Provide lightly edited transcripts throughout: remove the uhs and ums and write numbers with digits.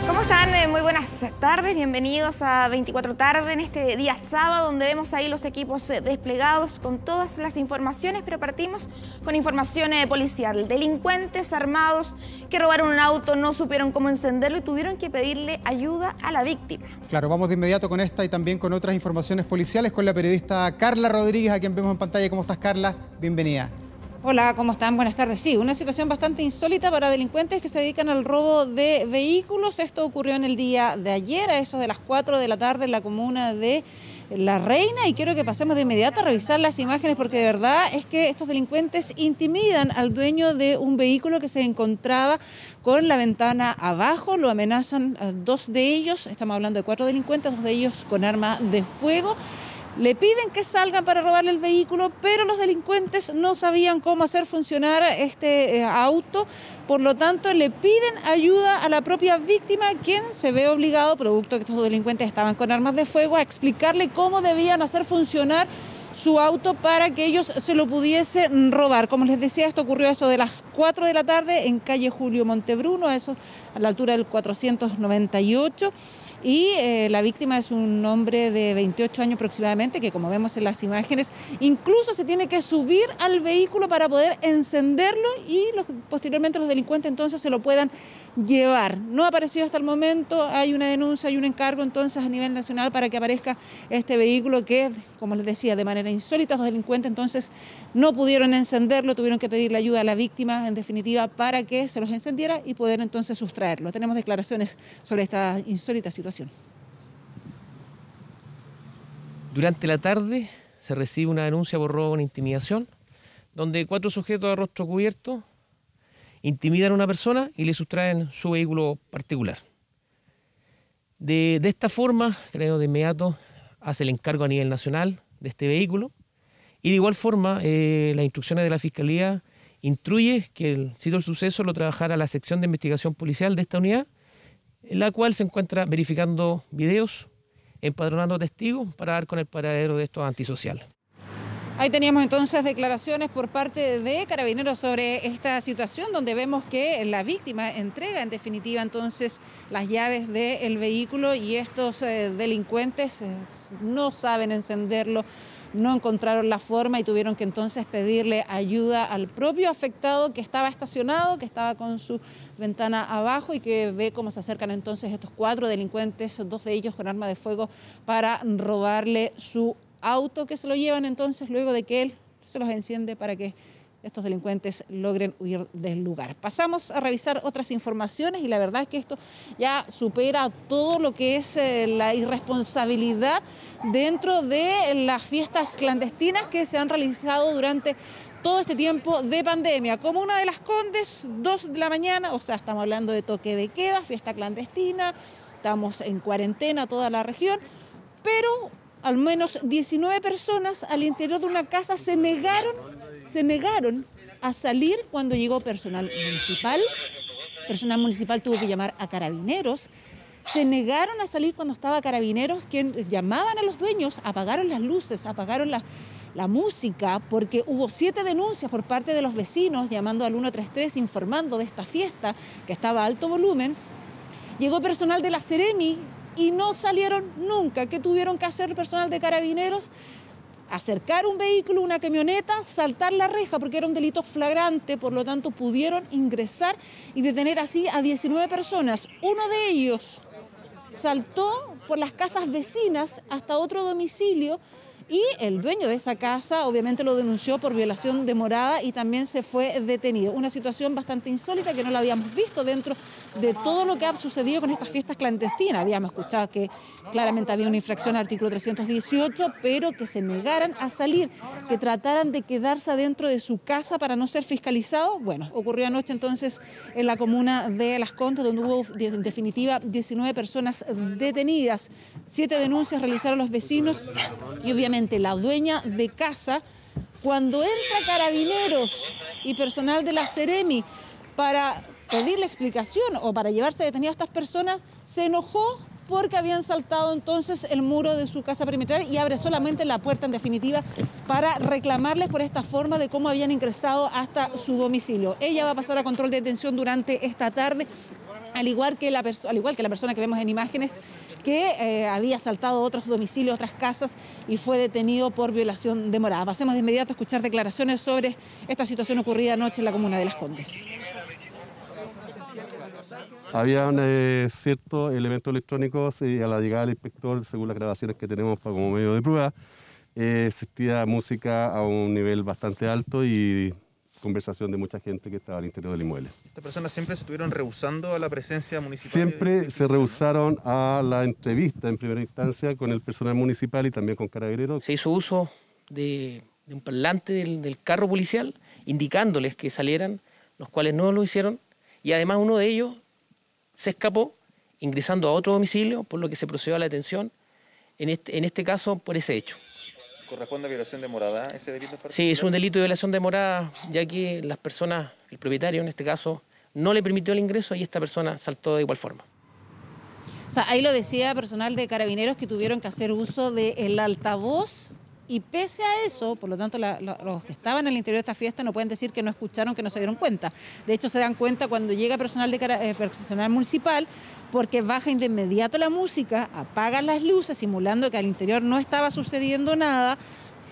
¿Cómo están? Muy buenas tardes, bienvenidos a 24 Tarde en este día sábado, donde vemos ahí los equipos desplegados con todas las informaciones, pero partimos con información policial. Delincuentes armados que robaron un auto, no supieron cómo encenderlo y tuvieron que pedirle ayuda a la víctima. Claro, vamos de inmediato con esta y también con otras informaciones policiales con la periodista Carla Rodríguez, a quien vemos en pantalla. ¿Cómo estás, Carla? Bienvenida. Hola, ¿cómo están? Buenas tardes. Sí, una situación bastante insólita para delincuentes que se dedican al robo de vehículos. Esto ocurrió en el día de ayer, a eso de las 4 de la tarde en la comuna de La Reina, y quiero que pasemos de inmediato a revisar las imágenes porque de verdad es que estos delincuentes intimidan al dueño de un vehículo que se encontraba con la ventana abajo, lo amenazan a dos de ellos, estamos hablando de 4 delincuentes, 2 de ellos con arma de fuego. Le piden que salgan para robarle el vehículo, pero los delincuentes no sabían cómo hacer funcionar este auto, por lo tanto le piden ayuda a la propia víctima, quien se ve obligado, producto de que estos delincuentes estaban con armas de fuego, a explicarle cómo debían hacer funcionar su auto para que ellos se lo pudiesen robar. Como les decía, esto ocurrió a eso de las 4 de la tarde en calle Julio Montebruno, eso a la altura del 498. Y la víctima es un hombre de 28 años aproximadamente, que como vemos en las imágenes, incluso se tiene que subir al vehículo para poder encenderlo y posteriormente los delincuentes entonces se lo puedan llevar. No ha aparecido hasta el momento, hay una denuncia, hay un encargo entonces a nivel nacional para que aparezca este vehículo que, como les decía, de manera insólita, los delincuentes entonces no pudieron encenderlo, tuvieron que pedirle ayuda a la víctima, en definitiva, para que se los encendiera y poder entonces sustraerlo. Tenemos declaraciones sobre esta insólita situación. Durante la tarde se recibe una denuncia por robo con intimidación, donde 4 sujetos a rostro cubierto intimidan a una persona y le sustraen su vehículo particular. De esta forma, creo de inmediato, hace el encargo a nivel nacional de este vehículo y de igual forma las instrucciones de la Fiscalía instruye que el sitio del suceso lo trabajara la sección de investigación policial de esta unidad, en la cual se encuentra verificando videos, empadronando testigos para dar con el paradero de estos antisociales. Ahí teníamos entonces declaraciones por parte de Carabineros sobre esta situación, donde vemos que la víctima entrega en definitiva entonces las llaves del vehículo y estos delincuentes no saben encenderlo, no encontraron la forma y tuvieron que entonces pedirle ayuda al propio afectado que estaba estacionado, que estaba con su ventana abajo y que ve cómo se acercan entonces estos 4 delincuentes, 2 de ellos con arma de fuego, para robarle su auto, que se lo llevan entonces luego de que él se los enciende para que estos delincuentes logren huir del lugar. Pasamos a revisar otras informaciones y la verdad es que esto ya supera todo lo que es la irresponsabilidad dentro de las fiestas clandestinas que se han realizado durante todo este tiempo de pandemia. Comuna de Las Condes, 2 de la mañana, o sea, estamos hablando de toque de queda, fiesta clandestina, estamos en cuarentena toda la región, pero al menos 19 personas al interior de una casa se negaron a salir cuando llegó personal municipal. Personal municipal tuvo que llamar a Carabineros. Se negaron a salir cuando estaba Carabineros, quien llamaban a los dueños, apagaron las luces, apagaron la música, porque hubo 7 denuncias por parte de los vecinos llamando al 133 informando de esta fiesta que estaba a alto volumen. Llegó personal de la Seremi y no salieron nunca. ¿Qué tuvieron que hacer el personal de Carabineros? Acercar un vehículo, una camioneta, saltar la reja porque era un delito flagrante, por lo tanto pudieron ingresar y detener así a 19 personas. Uno de ellos saltó por las casas vecinas hasta otro domicilio y el dueño de esa casa obviamente lo denunció por violación de morada y también se fue detenido. Una situación bastante insólita que no la habíamos visto dentro de todo lo que ha sucedido con estas fiestas clandestinas. Habíamos escuchado que claramente había una infracción al artículo 318, pero que se negaran a salir, que trataran de quedarse adentro de su casa para no ser fiscalizados. Bueno, ocurrió anoche entonces en la comuna de Las Condes, donde hubo en definitiva 19 personas detenidas. 7 denuncias realizaron los vecinos y obviamente la dueña de casa, cuando entra Carabineros y personal de la Seremi para pedirle explicación o para llevarse detenidas a estas personas, se enojó porque habían saltado entonces el muro de su casa perimetral y abre solamente la puerta en definitiva para reclamarles por esta forma de cómo habían ingresado hasta su domicilio. Ella va a pasar a control de detención durante esta tarde, al igual que la persona que vemos en imágenes, que había asaltado otros domicilios, otras casas y fue detenido por violación de morada. Pasemos de inmediato a escuchar declaraciones sobre esta situación ocurrida anoche en la comuna de Las Condes. Había ciertos elementos electrónicos y a la llegada del inspector, según las grabaciones que tenemos como medio de prueba, existía música a un nivel bastante alto y conversación de mucha gente que estaba al interior del inmueble. ¿Estas personas siempre se estuvieron rehusando a la presencia municipal? Siempre se rehusaron a la entrevista en primera instancia con el personal municipal y también con Carabineros. Se hizo uso de un parlante del carro policial indicándoles que salieran, los cuales no lo hicieron, y además uno de ellos se escapó ingresando a otro domicilio, por lo que se procedió a la detención, en este caso por ese hecho. ¿Corresponde a violación de morada ese delito en particular? Sí, es un delito de violación de morada, ya que las personas, el propietario en este caso, no le permitió el ingreso y esta persona saltó de igual forma. O sea, ahí lo decía personal de Carabineros que tuvieron que hacer uso del altavoz y pese a eso, por lo tanto, los que estaban en el interior de esta fiesta no pueden decir que no escucharon, que no se dieron cuenta. De hecho, se dan cuenta cuando llega personal municipal porque bajan de inmediato la música, apagan las luces simulando que al interior no estaba sucediendo nada,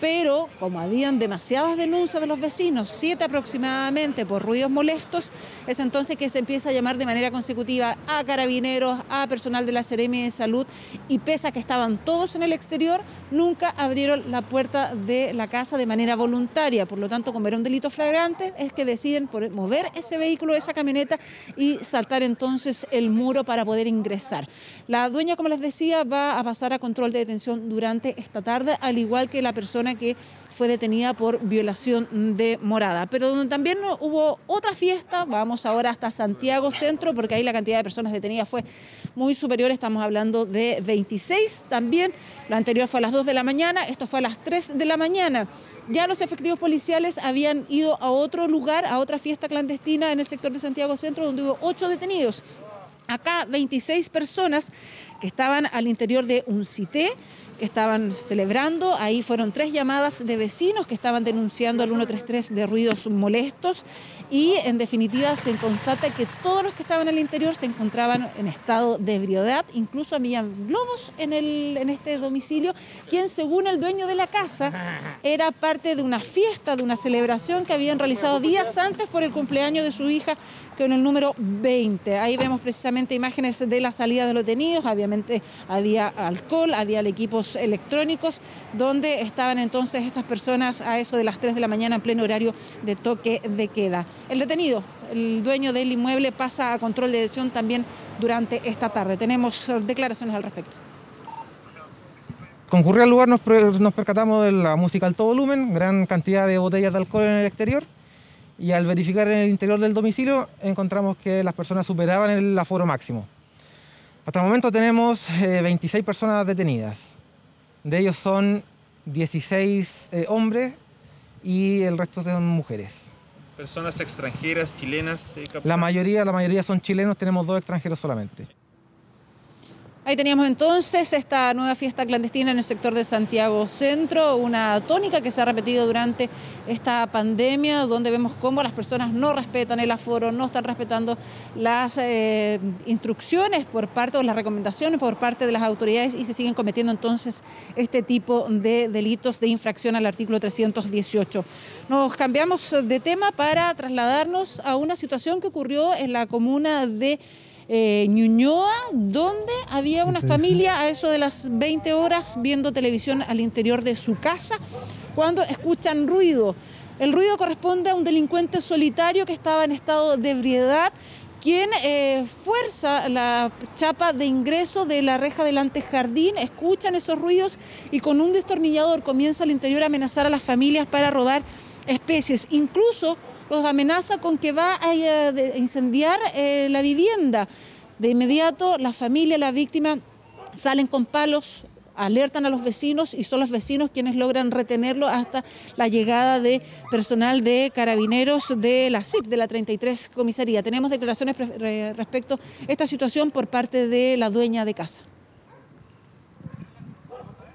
pero como habían demasiadas denuncias de los vecinos, 7 aproximadamente, por ruidos molestos, es entonces que se empieza a llamar de manera consecutiva a Carabineros, a personal de la Seremi de Salud, y pese a que estaban todos en el exterior, nunca abrieron la puerta de la casa de manera voluntaria. Por lo tanto, como era un delito flagrante, es que deciden mover ese vehículo, esa camioneta, y saltar entonces el muro para poder ingresar. La dueña, como les decía, va a pasar a control de detención durante esta tarde, al igual que la persona que fue detenida por violación de morada. Pero donde también hubo otra fiesta, vamos ahora hasta Santiago Centro, porque ahí la cantidad de personas detenidas fue muy superior, estamos hablando de 26 también. La anterior fue a las 2 de la mañana, esto fue a las 3 de la mañana. Ya los efectivos policiales habían ido a otro lugar, a otra fiesta clandestina en el sector de Santiago Centro, donde hubo 8 detenidos. Acá 26 personas que estaban al interior de un cité, que estaban celebrando. Ahí fueron 3 llamadas de vecinos que estaban denunciando al 133 de ruidos molestos y en definitiva se constata que todos los que estaban al interior se encontraban en estado de ebriedad. Incluso habían globos en este domicilio, quien según el dueño de la casa era parte de una fiesta, de una celebración que habían realizado días antes por el cumpleaños de su hija, con el número 20. Ahí vemos precisamente imágenes de la salida de los detenidos. Obviamente había alcohol, había equipos electrónicos, donde estaban entonces estas personas a eso de las 3 de la mañana en pleno horario de toque de queda. El detenido, el dueño del inmueble, pasa a control de detención también durante esta tarde. Tenemos declaraciones al respecto. Concurrió al lugar, nos percatamos de la música a alto volumen, gran cantidad de botellas de alcohol en el exterior. Y al verificar en el interior del domicilio encontramos que las personas superaban el aforo máximo. Hasta el momento tenemos 26 personas detenidas. De ellos son 16 hombres y el resto son mujeres. ¿Personas extranjeras, chilenas? La mayoría son chilenos, tenemos 2 extranjeros solamente. Ahí teníamos entonces esta nueva fiesta clandestina en el sector de Santiago Centro, una tónica que se ha repetido durante esta pandemia, donde vemos cómo las personas no respetan el aforo, no están respetando las instrucciones por parte, o las recomendaciones por parte de las autoridades, y se siguen cometiendo entonces este tipo de delitos de infracción al artículo 318. Nos cambiamos de tema para trasladarnos a una situación que ocurrió en la comuna de Ñuñoa, donde había una familia a eso de las 20 horas viendo televisión al interior de su casa cuando escuchan ruido. El ruido corresponde a un delincuente solitario que estaba en estado de ebriedad, quien fuerza la chapa de ingreso de la reja del antejardín. Escuchan esos ruidos y con un destornillador comienza al interior a amenazar a las familias para robar especies. Incluso los amenaza con que va a incendiar la vivienda. De inmediato la familia, la víctima, salen con palos, alertan a los vecinos y son los vecinos quienes logran retenerlo hasta la llegada de personal de Carabineros de la CIP, de la 33 Comisaría. Tenemos declaraciones respecto a esta situación por parte de la dueña de casa.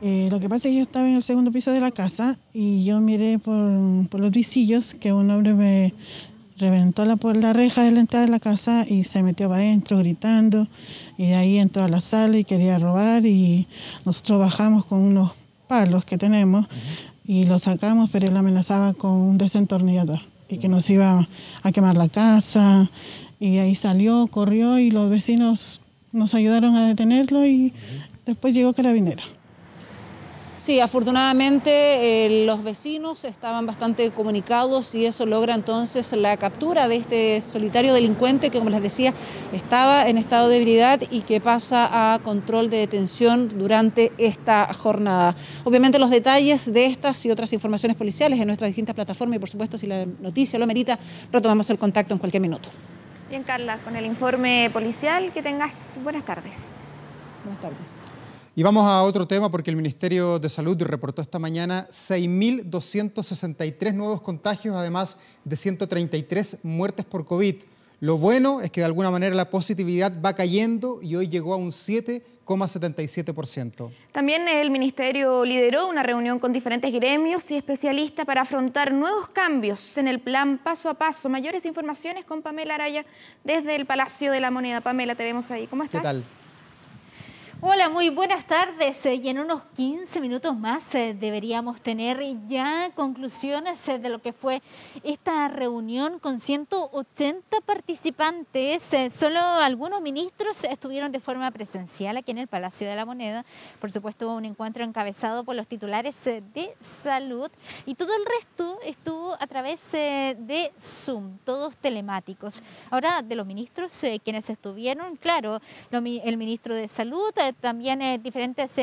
Lo que pasa es que yo estaba en el segundo piso de la casa y yo miré por los visillos que un hombre me reventó por la reja de la entrada de la casa y se metió para adentro gritando, y de ahí entró a la sala y quería robar, y nosotros bajamos con unos palos que tenemos y lo sacamos, pero él amenazaba con un desentornillador y que nos iba a quemar la casa, y ahí salió, corrió y los vecinos nos ayudaron a detenerlo y después llegó Carabineros. Sí, afortunadamente los vecinos estaban bastante comunicados y eso logra entonces la captura de este solitario delincuente que, como les decía, estaba en estado de ebriedad y que pasa a control de detención durante esta jornada. Obviamente los detalles de estas y otras informaciones policiales en nuestras distintas plataformas y, por supuesto, si la noticia lo merita, retomamos el contacto en cualquier minuto. Bien, Carla, con el informe policial, que tengas buenas tardes. Buenas tardes. Y vamos a otro tema porque el Ministerio de Salud reportó esta mañana 6.263 nuevos contagios, además de 133 muertes por COVID. Lo bueno es que de alguna manera la positividad va cayendo y hoy llegó a un 7,77%. También el Ministerio lideró una reunión con diferentes gremios y especialistas para afrontar nuevos cambios en el plan paso a paso. Mayores informaciones con Pamela Araya desde el Palacio de la Moneda. Pamela, te vemos ahí. ¿Cómo estás? ¿Qué tal? Hola, muy buenas tardes. Y en unos 15 minutos más deberíamos tener ya conclusiones de lo que fue esta reunión con 180 participantes. Solo algunos ministros estuvieron de forma presencial aquí en el Palacio de la Moneda. Por supuesto, un encuentro encabezado por los titulares de salud y todo el resto estuvo a través de Zoom, todos telemáticos. Ahora, de los ministros quienes estuvieron, claro, el ministro de Salud, también diferentes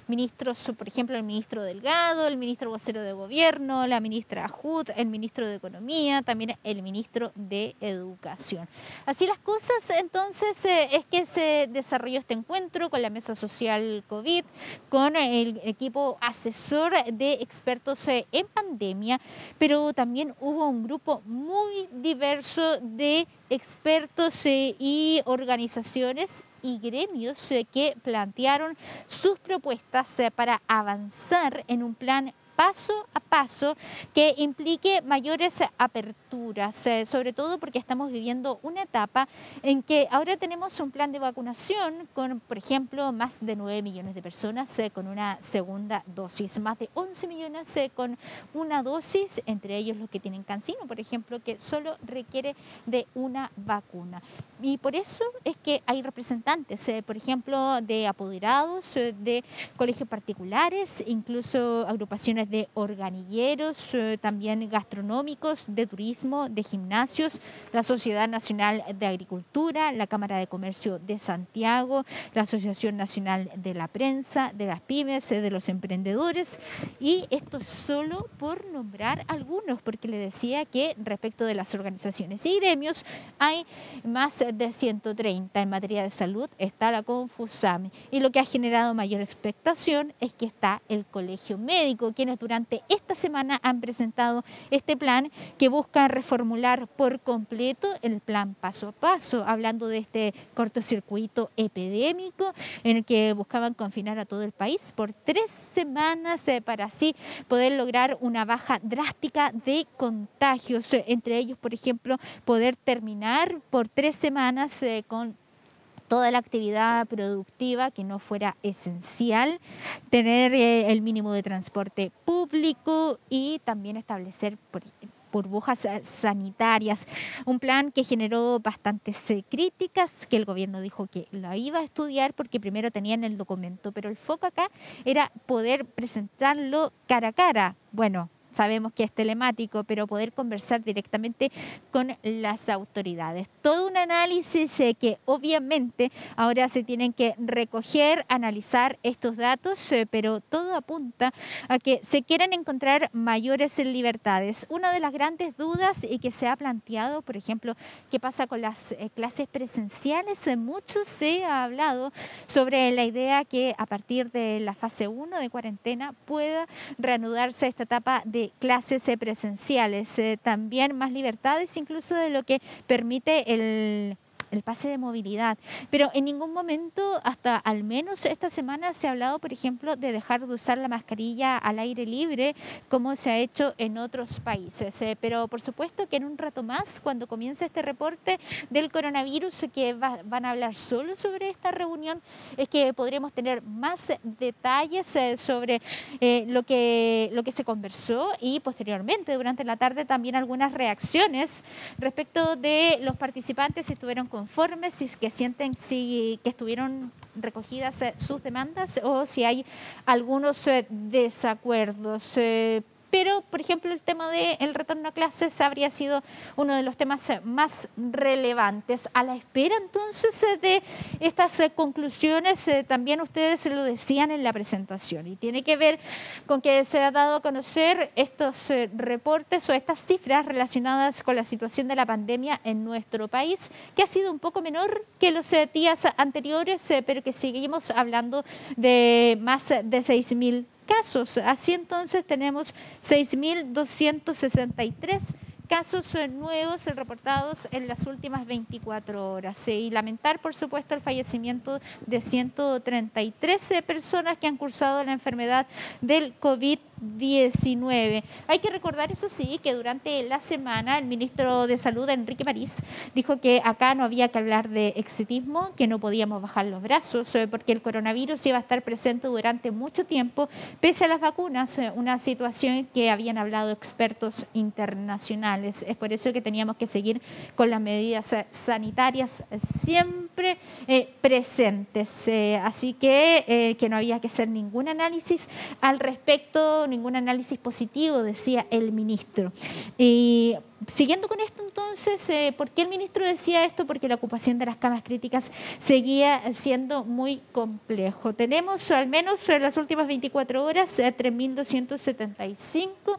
ministros, por ejemplo, el ministro Delgado, el ministro vocero de Gobierno, la ministra Hut, el ministro de Economía, también el ministro de Educación. Así las cosas, entonces, es que se desarrolló este encuentro con la Mesa Social COVID, con el equipo asesor de expertos en pandemia, pero también hubo un grupo muy diverso de expertos y organizaciones y gremios que plantearon sus propuestas para avanzar en un plan paso a paso que implique mayores aperturas, sobre todo porque estamos viviendo una etapa en que ahora tenemos un plan de vacunación con, por ejemplo, más de 9 millones de personas con una segunda dosis, más de 11 millones con una dosis, entre ellos los que tienen CanSino, por ejemplo, que solo requiere de una vacuna. Y por eso es que hay representantes, por ejemplo, de apoderados, de colegios particulares, incluso agrupaciones de organilleros, también gastronómicos, de turismo, de gimnasios, la Sociedad Nacional de Agricultura, la Cámara de Comercio de Santiago, la Asociación Nacional de la Prensa, de las pymes, de los emprendedores, y esto solo por nombrar algunos, porque le decía que respecto de las organizaciones y gremios hay más de 130 en materia de salud. Está la Confusam, y lo que ha generado mayor expectación es que está el Colegio Médico, quienes durante esta semana han presentado este plan que busca reformular por completo el plan paso a paso, hablando de este cortocircuito epidémico en el que buscaban confinar a todo el país por 3 semanas para así poder lograr una baja drástica de contagios, entre ellos, por ejemplo, poder terminar por 3 semanas con toda la actividad productiva que no fuera esencial, tener el mínimo de transporte público y también establecer burbujas sanitarias. Un plan que generó bastantes críticas, que el gobierno dijo que lo iba a estudiar porque primero tenían el documento, pero el foco acá era poder presentarlo cara a cara. Bueno, sabemos que es telemático, pero poder conversar directamente con las autoridades. Todo un análisis que obviamente ahora se tienen que recoger, analizar estos datos, pero todo apunta a que se quieran encontrar mayores libertades. Una de las grandes dudas y que se ha planteado, por ejemplo, ¿qué pasa con las clases presenciales? Mucho se ha hablado sobre la idea que a partir de la fase 1 de cuarentena pueda reanudarse esta etapa de clases presenciales, también más libertades incluso de lo que permite el pase de movilidad. Pero en ningún momento, hasta al menos esta semana, se ha hablado, por ejemplo, de dejar de usar la mascarilla al aire libre, como se ha hecho en otros países. Pero por supuesto que en un rato más, cuando comience este reporte del coronavirus, que van a hablar solo sobre esta reunión, es que podremos tener más detalles sobre lo que se conversó, y posteriormente durante la tarde también algunas reacciones respecto de los participantes, si estuvieron conformes, si que sienten que estuvieron recogidas sus demandas o si hay algunos desacuerdos. Pero, por ejemplo, el tema del retorno a clases habría sido uno de los temas más relevantes. A la espera, entonces, de estas conclusiones, también ustedes lo decían en la presentación, y tiene que ver con que se ha dado a conocer estos reportes o estas cifras relacionadas con la situación de la pandemia en nuestro país, que ha sido un poco menor que los días anteriores, pero que seguimos hablando de más de 6.000 casos. Así entonces tenemos 6.263 casos nuevos reportados en las últimas 24 horas. Y lamentar, por supuesto, el fallecimiento de 133 personas que han cursado la enfermedad del COVID-19. Hay que recordar, eso sí, que durante la semana el ministro de Salud, Enrique París, dijo que acá no había que hablar de exitismo, que no podíamos bajar los brazos, porque el coronavirus iba a estar presente durante mucho tiempo, pese a las vacunas, una situación que habían hablado expertos internacionales. Es por eso que teníamos que seguir con las medidas sanitarias siempre presentes. Así que no había que hacer ningún análisis al respecto, ningún análisis positivo, decía el ministro. Y siguiendo con esto, entonces, ¿por qué el ministro decía esto? Porque la ocupación de las camas críticas seguía siendo muy complejo. Tenemos, al menos en las últimas 24 horas, 3.275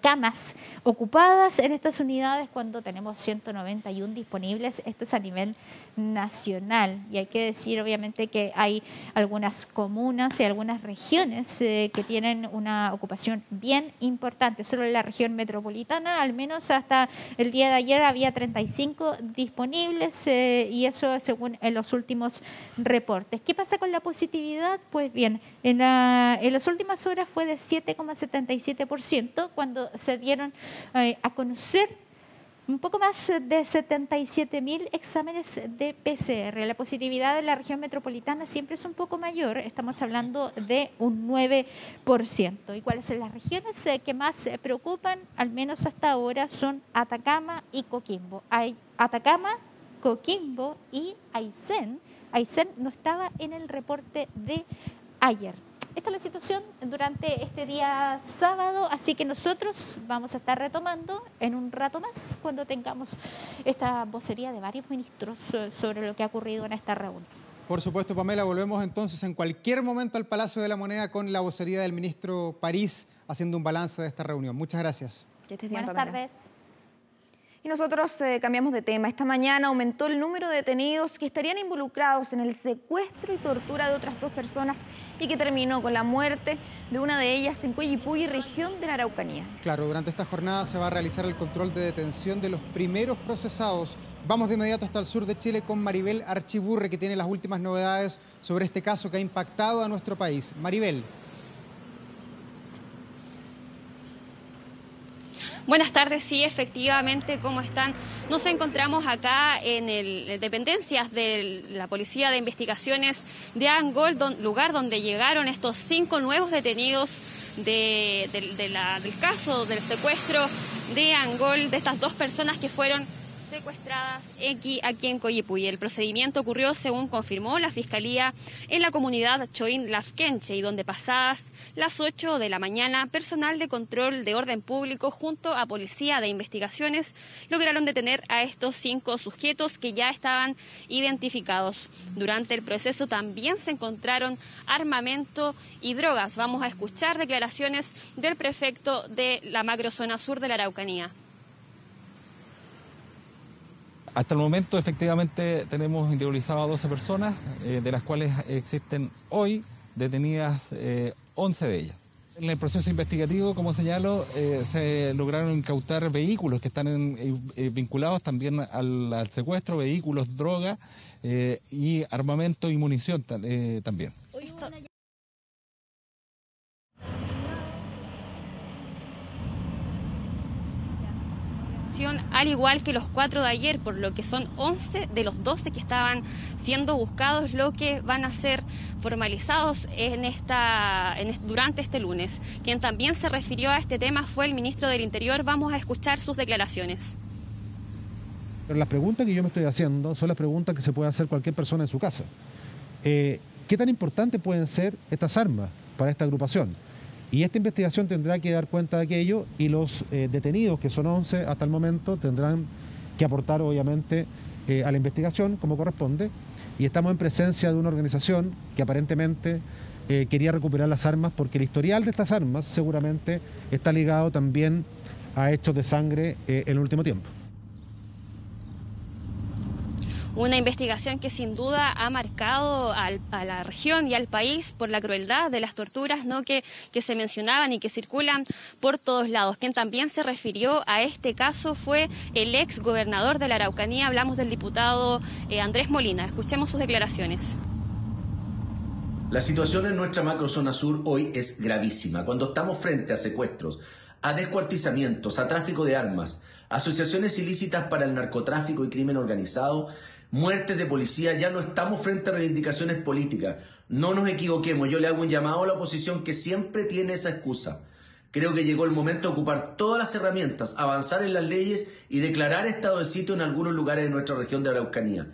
camas ocupadas en estas unidades, cuando tenemos 191 disponibles. Esto es a nivel nacional, y hay que decir obviamente que hay algunas comunas y algunas regiones que tienen una ocupación bien importante. Solo en la región metropolitana, al menos hasta el día de ayer, había 35 disponibles, y eso según en los últimos reportes. ¿Qué pasa con la positividad? Pues bien, en las últimas horas fue de 7,77%, cuando se dieron a conocer un poco más de 77.000 exámenes de PCR. La positividad en la región metropolitana siempre es un poco mayor, estamos hablando de un 9%. ¿Y cuáles son las regiones que más preocupan? Al menos hasta ahora son Atacama y Coquimbo. Atacama, Coquimbo y Aysén. Aysén no estaba en el reporte de ayer. Esta es la situación durante este día sábado, así que nosotros vamos a estar retomando en un rato más, cuando tengamos esta vocería de varios ministros sobre lo que ha ocurrido en esta reunión. Por supuesto, Pamela, volvemos entonces en cualquier momento al Palacio de la Moneda con la vocería del ministro París haciendo un balance de esta reunión. Muchas gracias. Que estés bien, Buenas Pamela. tardes. Y nosotros cambiamos de tema. Esta mañana aumentó el número de detenidos que estarían involucrados en el secuestro y tortura de otras 2 personas, y que terminó con la muerte de una de ellas en Coyipulli, región de la Araucanía. Claro, durante esta jornada se va a realizar el control de detención de los primeros procesados. Vamos de inmediato hasta el sur de Chile con Maribel Archiburre, que tiene las últimas novedades sobre este caso que ha impactado a nuestro país. Maribel. Buenas tardes, sí, efectivamente, ¿cómo están? Nos encontramos acá en dependencias de la Policía de Investigaciones de Angol, lugar donde llegaron estos 5 nuevos detenidos del caso del secuestro de Angol, de estas 2 personas que fueron secuestradas aquí en Coyipulli. El procedimiento ocurrió, según confirmó la Fiscalía, en la comunidad Choín Lafkenche, y donde pasadas las 8 de la mañana, personal de control de orden público junto a Policía de Investigaciones lograron detener a estos 5 sujetos que ya estaban identificados. Durante el proceso también se encontraron armamento y drogas. Vamos a escuchar declaraciones del prefecto de la macrozona sur de la Araucanía. Hasta el momento, efectivamente, tenemos individualizado a 12 personas, de las cuales existen hoy detenidas 11 de ellas. En el proceso investigativo, como señalo, se lograron incautar vehículos que están vinculados también al secuestro, vehículos, droga y armamento y munición también. Al igual que los 4 de ayer, por lo que son 11 de los 12 que estaban siendo buscados, lo que van a ser formalizados durante este lunes. Quien también se refirió a este tema fue el ministro del Interior. Vamos a escuchar sus declaraciones. Pero las preguntas que yo me estoy haciendo son las preguntas que se puede hacer cualquier persona en su casa. ¿Qué tan importantes pueden ser estas armas para esta agrupación? Y esta investigación tendrá que dar cuenta de aquello y los detenidos, que son 11 hasta el momento, tendrán que aportar obviamente a la investigación como corresponde. Y estamos en presencia de una organización que aparentemente quería recuperar las armas porque el historial de estas armas seguramente está ligado también a hechos de sangre en el último tiempo. Una investigación que sin duda ha marcado a la región y al país por la crueldad de las torturas, ¿no?, que se mencionaban y que circulan por todos lados. Quien también se refirió a este caso fue el ex gobernador de la Araucanía. Hablamos del diputado Andrés Molina. Escuchemos sus declaraciones. La situación en nuestra macrozona sur hoy es gravísima. Cuando estamos frente a secuestros, a descuartizamientos, a tráfico de armas, asociaciones ilícitas para el narcotráfico y crimen organizado, muertes de policía, ya no estamos frente a reivindicaciones políticas. No nos equivoquemos, yo le hago un llamado a la oposición que siempre tiene esa excusa. Creo que llegó el momento de ocupar todas las herramientas, avanzar en las leyes y declarar estado de sitio en algunos lugares de nuestra región de Araucanía.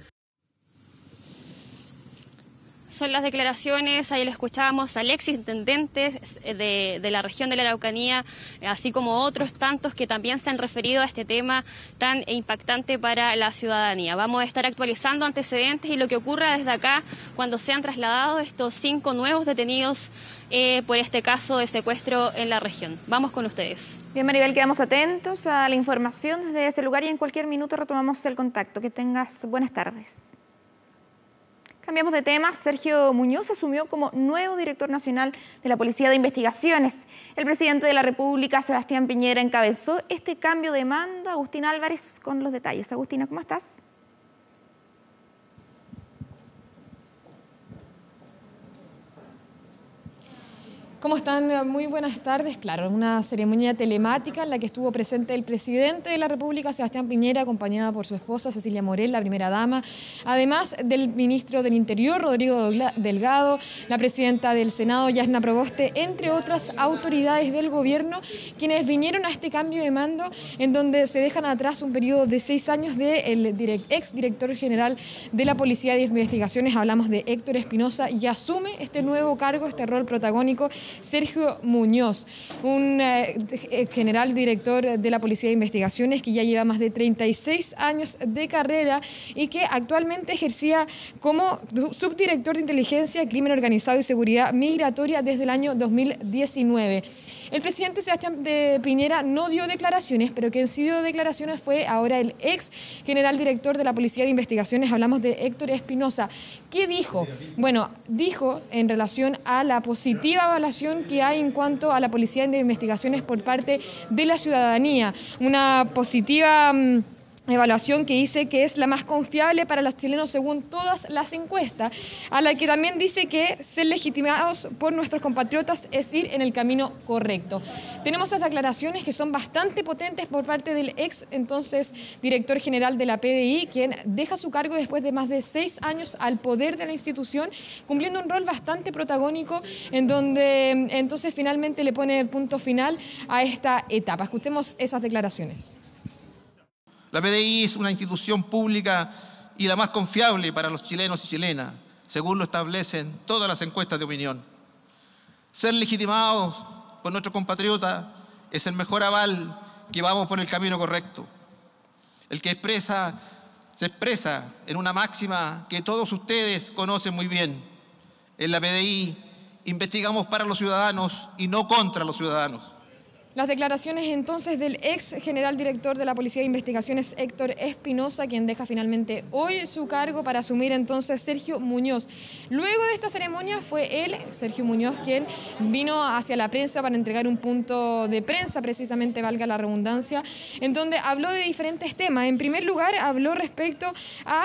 Son las declaraciones, ahí lo escuchábamos al ex intendente de la región de la Araucanía, así como otros tantos que también se han referido a este tema tan impactante para la ciudadanía. Vamos a estar actualizando antecedentes y lo que ocurra desde acá cuando sean trasladados estos 5 nuevos detenidos por este caso de secuestro en la región. Vamos con ustedes. Bien, Maribel, quedamos atentos a la información desde ese lugar y en cualquier minuto retomamos el contacto. Que tengas buenas tardes. Cambiamos de tema. Sergio Muñoz asumió como nuevo director nacional de la Policía de Investigaciones. El presidente de la República, Sebastián Piñera, encabezó este cambio de mando. Agustina Álvarez con los detalles. Agustina, ¿cómo estás? ¿Cómo están? Muy buenas tardes. Claro, una ceremonia telemática en la que estuvo presente el presidente de la República, Sebastián Piñera, acompañada por su esposa, Cecilia Morel, la primera dama, además del ministro del Interior, Rodrigo Delgado, la presidenta del Senado, Yasna Proboste, entre otras autoridades del gobierno, quienes vinieron a este cambio de mando, en donde se dejan atrás un periodo de 6 años del exdirector general de la Policía de Investigaciones, hablamos de Héctor Espinosa, y asume este nuevo cargo, este rol protagónico, Sergio Muñoz, un general director de la Policía de Investigaciones que ya lleva más de 36 años de carrera y que actualmente ejercía como subdirector de Inteligencia, Crimen Organizado y Seguridad Migratoria desde el año 2019. El presidente Sebastián Piñera no dio declaraciones, pero quien sí dio declaraciones fue ahora el ex general director de la Policía de Investigaciones, hablamos de Héctor Espinosa. ¿Qué dijo? Bueno, dijo en relación a la positiva evaluación que hay en cuanto a la Policía de Investigaciones por parte de la ciudadanía. Una positiva evaluación que dice que es la más confiable para los chilenos según todas las encuestas, a la que también dice que ser legitimados por nuestros compatriotas es ir en el camino correcto. Tenemos esas declaraciones que son bastante potentes por parte del ex entonces director general de la PDI, quien deja su cargo después de más de 6 años al poder de la institución, cumpliendo un rol bastante protagónico en donde entonces finalmente le pone punto final a esta etapa. Escuchemos esas declaraciones. La PDI es una institución pública y la más confiable para los chilenos y chilenas, según lo establecen todas las encuestas de opinión. Ser legitimados por nuestros compatriotas es el mejor aval que vamos por el camino correcto. El que se expresa en una máxima que todos ustedes conocen muy bien. En la PDI investigamos para los ciudadanos y no contra los ciudadanos. Las declaraciones entonces del ex general director de la Policía de Investigaciones, Héctor Espinosa, quien deja finalmente hoy su cargo para asumir entonces Sergio Muñoz. Luego de esta ceremonia fue él, Sergio Muñoz, quien vino hacia la prensa para entregar un punto de prensa, precisamente, valga la redundancia, en donde habló de diferentes temas. En primer lugar, habló respecto a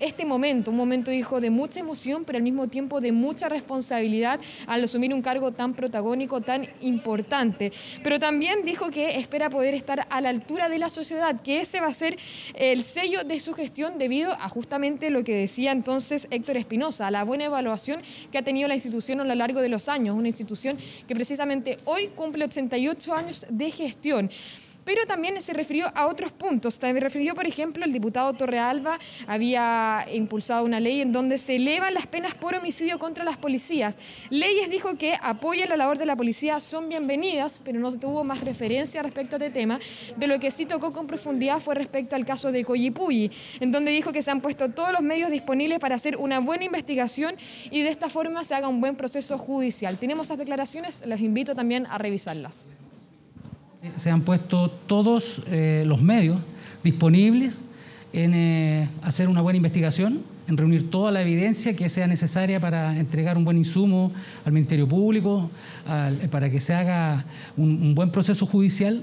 este momento, un momento, dijo, de mucha emoción, pero al mismo tiempo de mucha responsabilidad al asumir un cargo tan protagónico, tan importante. Pero también dijo que espera poder estar a la altura de la sociedad, que ese va a ser el sello de su gestión debido a justamente lo que decía entonces Héctor Espinosa, a la buena evaluación que ha tenido la institución a lo largo de los años, una institución que precisamente hoy cumple 88 años de gestión. Pero también se refirió a otros puntos. También refirió, por ejemplo, el diputado Torrealba había impulsado una ley en donde se elevan las penas por homicidio contra las policías. Leyes, dijo, que apoyan la labor de la policía, son bienvenidas, pero no se tuvo más referencia respecto a este tema. De lo que sí tocó con profundidad fue respecto al caso de Collipulli, en donde dijo que se han puesto todos los medios disponibles para hacer una buena investigación y de esta forma se haga un buen proceso judicial. Tenemos esas declaraciones, los invito también a revisarlas. Se han puesto todos los medios disponibles en hacer una buena investigación, en reunir toda la evidencia que sea necesaria para entregar un buen insumo al Ministerio Público, para que se haga un buen proceso judicial.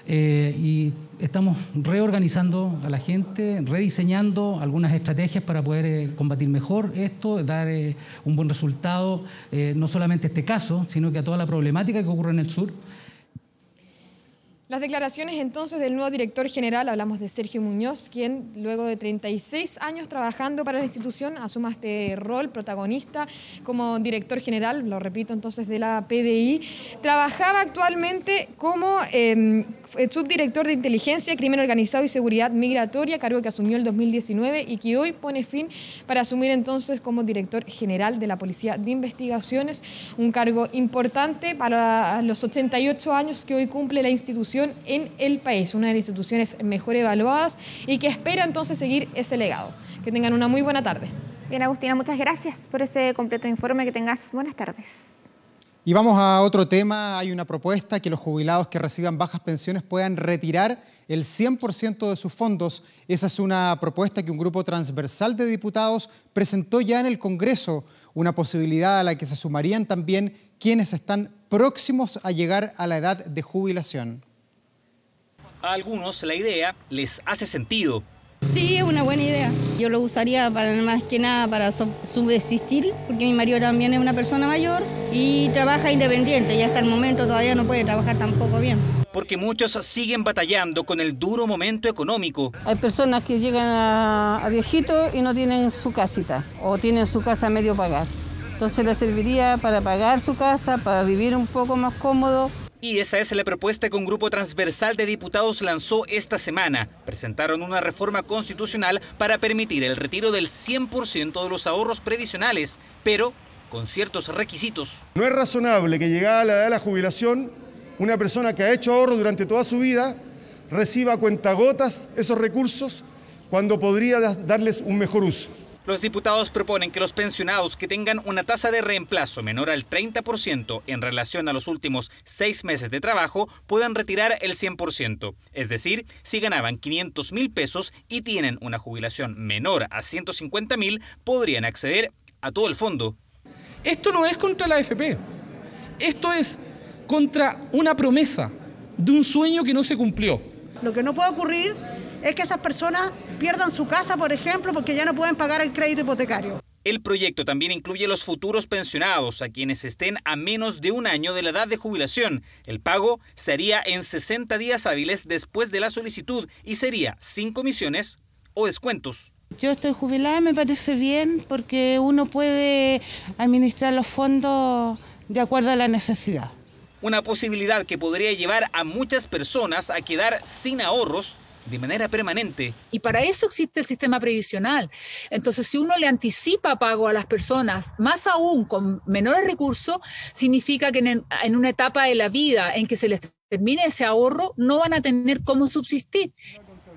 Y estamos reorganizando a la gente, rediseñando algunas estrategias para poder combatir mejor esto, dar un buen resultado, no solamente a este caso, sino que a toda la problemática que ocurre en el sur. Las declaraciones entonces del nuevo director general, hablamos de Sergio Muñoz, quien luego de 36 años trabajando para la institución asuma este rol protagonista como director general, lo repito entonces, de la PDI. Trabajaba actualmente como subdirector de Inteligencia, Crimen Organizado y Seguridad Migratoria, cargo que asumió el 2019 y que hoy pone fin para asumir entonces como director general de la Policía de Investigaciones, un cargo importante para los 88 años que hoy cumple la institución en el país, una de las instituciones mejor evaluadas y que espera entonces seguir ese legado. Que tengan una muy buena tarde. Bien, Agustina, muchas gracias por ese completo informe. Que tengas buenas tardes. Y vamos a otro tema. Hay una propuesta que los jubilados que reciban bajas pensiones puedan retirar el 100% de sus fondos. Esa es una propuesta que un grupo transversal de diputados presentó ya en el Congreso, una posibilidad a la que se sumarían también quienes están próximos a llegar a la edad de jubilación. A algunos la idea les hace sentido. Sí, es una buena idea. Yo lo usaría para más que nada para subsistir, porque mi marido también es una persona mayor y trabaja independiente y hasta el momento todavía no puede trabajar tampoco bien. Porque muchos siguen batallando con el duro momento económico. Hay personas que llegan a viejitos y no tienen su casita o tienen su casa medio pagar. Entonces le serviría para pagar su casa, para vivir un poco más cómodo. Y esa es la propuesta que un grupo transversal de diputados lanzó esta semana. Presentaron una reforma constitucional para permitir el retiro del 100% de los ahorros previsionales, pero con ciertos requisitos. No es razonable que llegada a la edad de la jubilación, una persona que ha hecho ahorro durante toda su vida reciba a cuentagotas esos recursos cuando podría darles un mejor uso. Los diputados proponen que los pensionados que tengan una tasa de reemplazo menor al 30% en relación a los últimos 6 meses de trabajo puedan retirar el 100%. Es decir, si ganaban 500.000 pesos y tienen una jubilación menor a 150.000, podrían acceder a todo el fondo. Esto no es contra la AFP. Esto es contra una promesa de un sueño que no se cumplió. Lo que no puede ocurrir es que esas personas pierdan su casa, por ejemplo, porque ya no pueden pagar el crédito hipotecario. El proyecto también incluye a los futuros pensionados, a quienes estén a menos de un año de la edad de jubilación. El pago sería en 60 días hábiles después de la solicitud y sería sin comisiones o descuentos. Yo estoy jubilada, me parece bien, porque uno puede administrar los fondos de acuerdo a la necesidad. Una posibilidad que podría llevar a muchas personas a quedar sin ahorros de manera permanente. Y para eso existe el sistema previsional. Entonces, si uno le anticipa pago a las personas, más aún con menores recursos, significa que en una etapa de la vida en que se les termine ese ahorro, no van a tener cómo subsistir.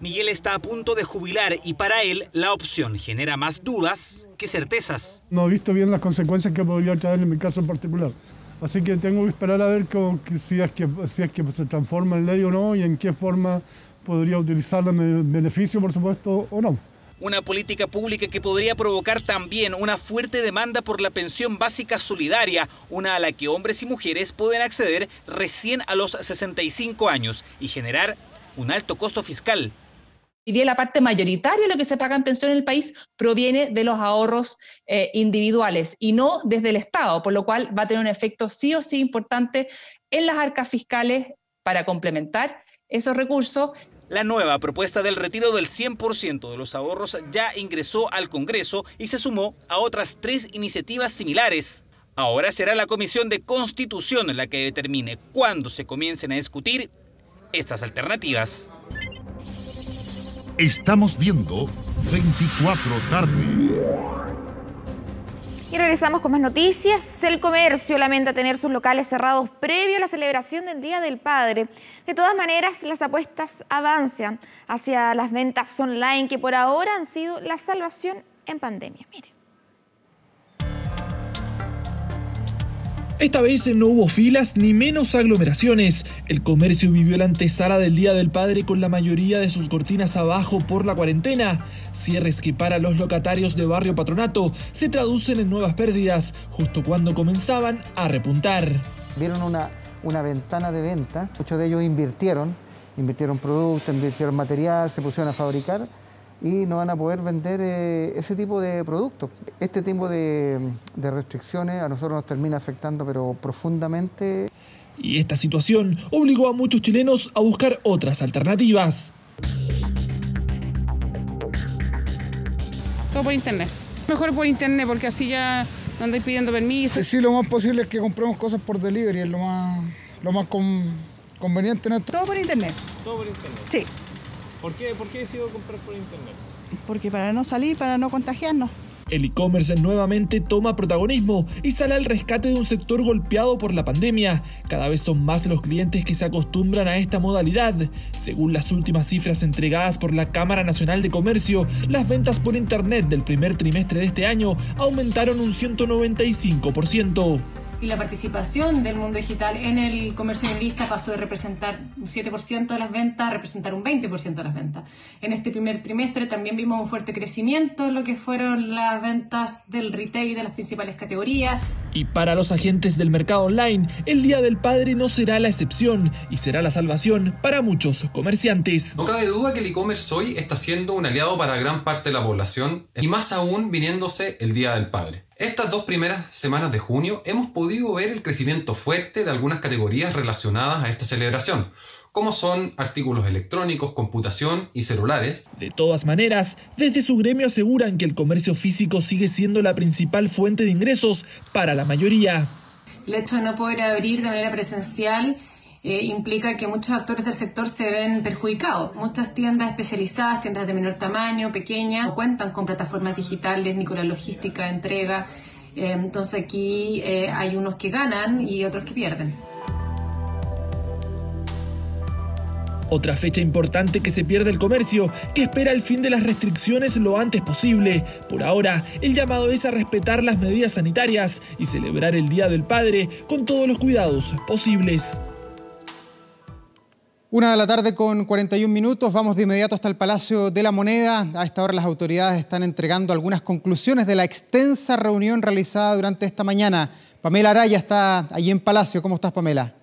Miguel está a punto de jubilar y para él la opción genera más dudas que certezas. No he visto bien las consecuencias que podría traer en mi caso en particular. Así que tengo que esperar a ver si es que se transforma en ley o no y en qué forma podría utilizarla en beneficio, por supuesto, o no. Una política pública que podría provocar también una fuerte demanda por la pensión básica solidaria, una a la que hombres y mujeres pueden acceder recién a los 65 años y generar un alto costo fiscal. Hoy día la parte mayoritaria de lo que se paga en pensión en el país proviene de los ahorros individuales y no desde el Estado, por lo cual va a tener un efecto sí o sí importante en las arcas fiscales para complementar esos recursos. La nueva propuesta del retiro del 100% de los ahorros ya ingresó al Congreso y se sumó a otras 3 iniciativas similares. Ahora será la Comisión de Constitución la que determine cuándo se comiencen a discutir estas alternativas. Estamos viendo 24 tarde. Y regresamos con más noticias. El comercio lamenta tener sus locales cerrados previo a la celebración del Día del Padre. De todas maneras, las apuestas avanzan hacia las ventas online que por ahora han sido la salvación en pandemia. Mire. Esta vez no hubo filas ni menos aglomeraciones. El comercio vivió la antesala del Día del Padre con la mayoría de sus cortinas abajo por la cuarentena. Cierres que para los locatarios de Barrio Patronato se traducen en nuevas pérdidas, justo cuando comenzaban a repuntar. Vieron una ventana de venta, muchos de ellos invirtieron productos, invirtieron material, se pusieron a fabricar y no van a poder vender ese tipo de productos. Este tipo de restricciones a nosotros nos termina afectando pero profundamente. Y esta situación obligó a muchos chilenos a buscar otras alternativas. Todo por internet. Mejor por internet porque así ya no andáis pidiendo permiso. Sí, lo más posible es que compremos cosas por delivery, es lo más conveniente en esto. Todo por internet. ¿Todo por internet? Sí. ¿Por qué decidió comprar por internet? Porque para no salir, para no contagiarnos. El e-commerce nuevamente toma protagonismo y sale al rescate de un sector golpeado por la pandemia. Cada vez son más los clientes que se acostumbran a esta modalidad. Según las últimas cifras entregadas por la Cámara Nacional de Comercio, las ventas por internet del primer trimestre de este año aumentaron un 195%. Y la participación del mundo digital en el comercio minorista pasó de representar un 7% de las ventas a representar un 20% de las ventas. En este primer trimestre también vimos un fuerte crecimiento en lo que fueron las ventas del retail de las principales categorías. Y para los agentes del mercado online, el Día del Padre no será la excepción y será la salvación para muchos comerciantes. No cabe duda que el e-commerce hoy está siendo un aliado para gran parte de la población y más aún viniéndose el Día del Padre. Estas 2 primeras semanas de junio hemos podido ver el crecimiento fuerte de algunas categorías relacionadas a esta celebración, como son artículos electrónicos, computación y celulares. De todas maneras, desde su gremio aseguran que el comercio físico sigue siendo la principal fuente de ingresos para la mayoría. El hecho de no poder abrir de manera presencial implica que muchos actores del sector se ven perjudicados. Muchas tiendas especializadas, tiendas de menor tamaño, pequeñas, no cuentan con plataformas digitales ni con la logística de entrega. Entonces aquí hay unos que ganan y otros que pierden. Otra fecha importante que se pierde el comercio, que espera el fin de las restricciones lo antes posible. Por ahora, el llamado es a respetar las medidas sanitarias y celebrar el Día del Padre con todos los cuidados posibles. 1:00 con 41 minutos, vamos de inmediato hasta el Palacio de la Moneda. A esta hora las autoridades están entregando algunas conclusiones de la extensa reunión realizada durante esta mañana. Pamela Araya está allí en Palacio. ¿Cómo estás, Pamela?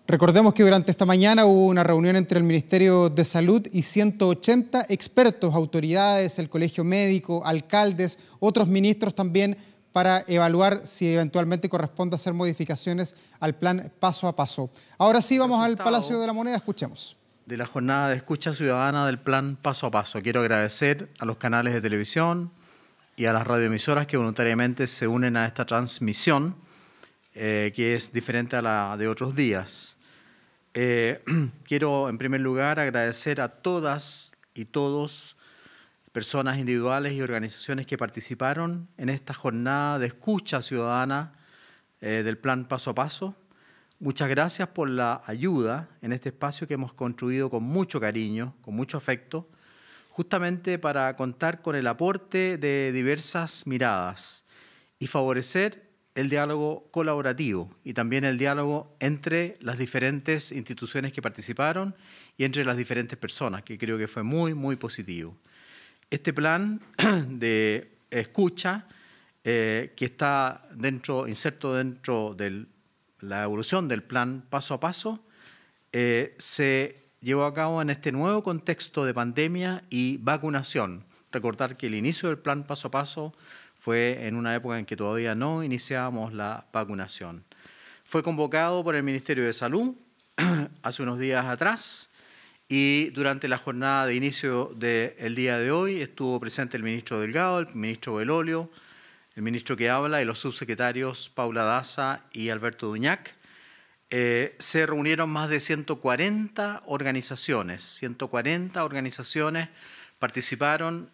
Recordemos que durante esta mañana hubo una reunión entre el Ministerio de Salud y 180 expertos, autoridades, el Colegio Médico, alcaldes, otros ministros también, para evaluar si eventualmente corresponde hacer modificaciones al plan paso a paso. Ahora sí, vamos al Palacio de la Moneda, escuchemos. De la jornada de escucha ciudadana del plan paso a paso. Quiero agradecer a los canales de televisión y a las radioemisoras que voluntariamente se unen a esta transmisión, que es diferente a la de otros días. Quiero en primer lugar agradecer a todas y todos, personas individuales y organizaciones que participaron en esta jornada de escucha ciudadana del plan paso a paso. Muchas gracias por la ayuda en este espacio que hemos construido con mucho cariño, con mucho afecto, justamente para contar con el aporte de diversas miradas y favorecer el diálogo colaborativo y también el diálogo entre las diferentes instituciones que participaron y entre las diferentes personas, que creo que fue muy, muy positivo. Este plan de escucha, que está inserto dentro de la evolución del plan paso a paso, se llevó a cabo en este nuevo contexto de pandemia y vacunación. Recordar que el inicio del plan paso a paso fue en una época en que todavía no iniciábamos la vacunación. Fue convocado por el Ministerio de Salud hace unos días atrás y durante la jornada de inicio del día de hoy estuvo presente el ministro Delgado, el ministro Belolio, el ministro que habla y los subsecretarios Paula Daza y Alberto Duñac. Se reunieron más de 140 organizaciones. 140 organizaciones participaron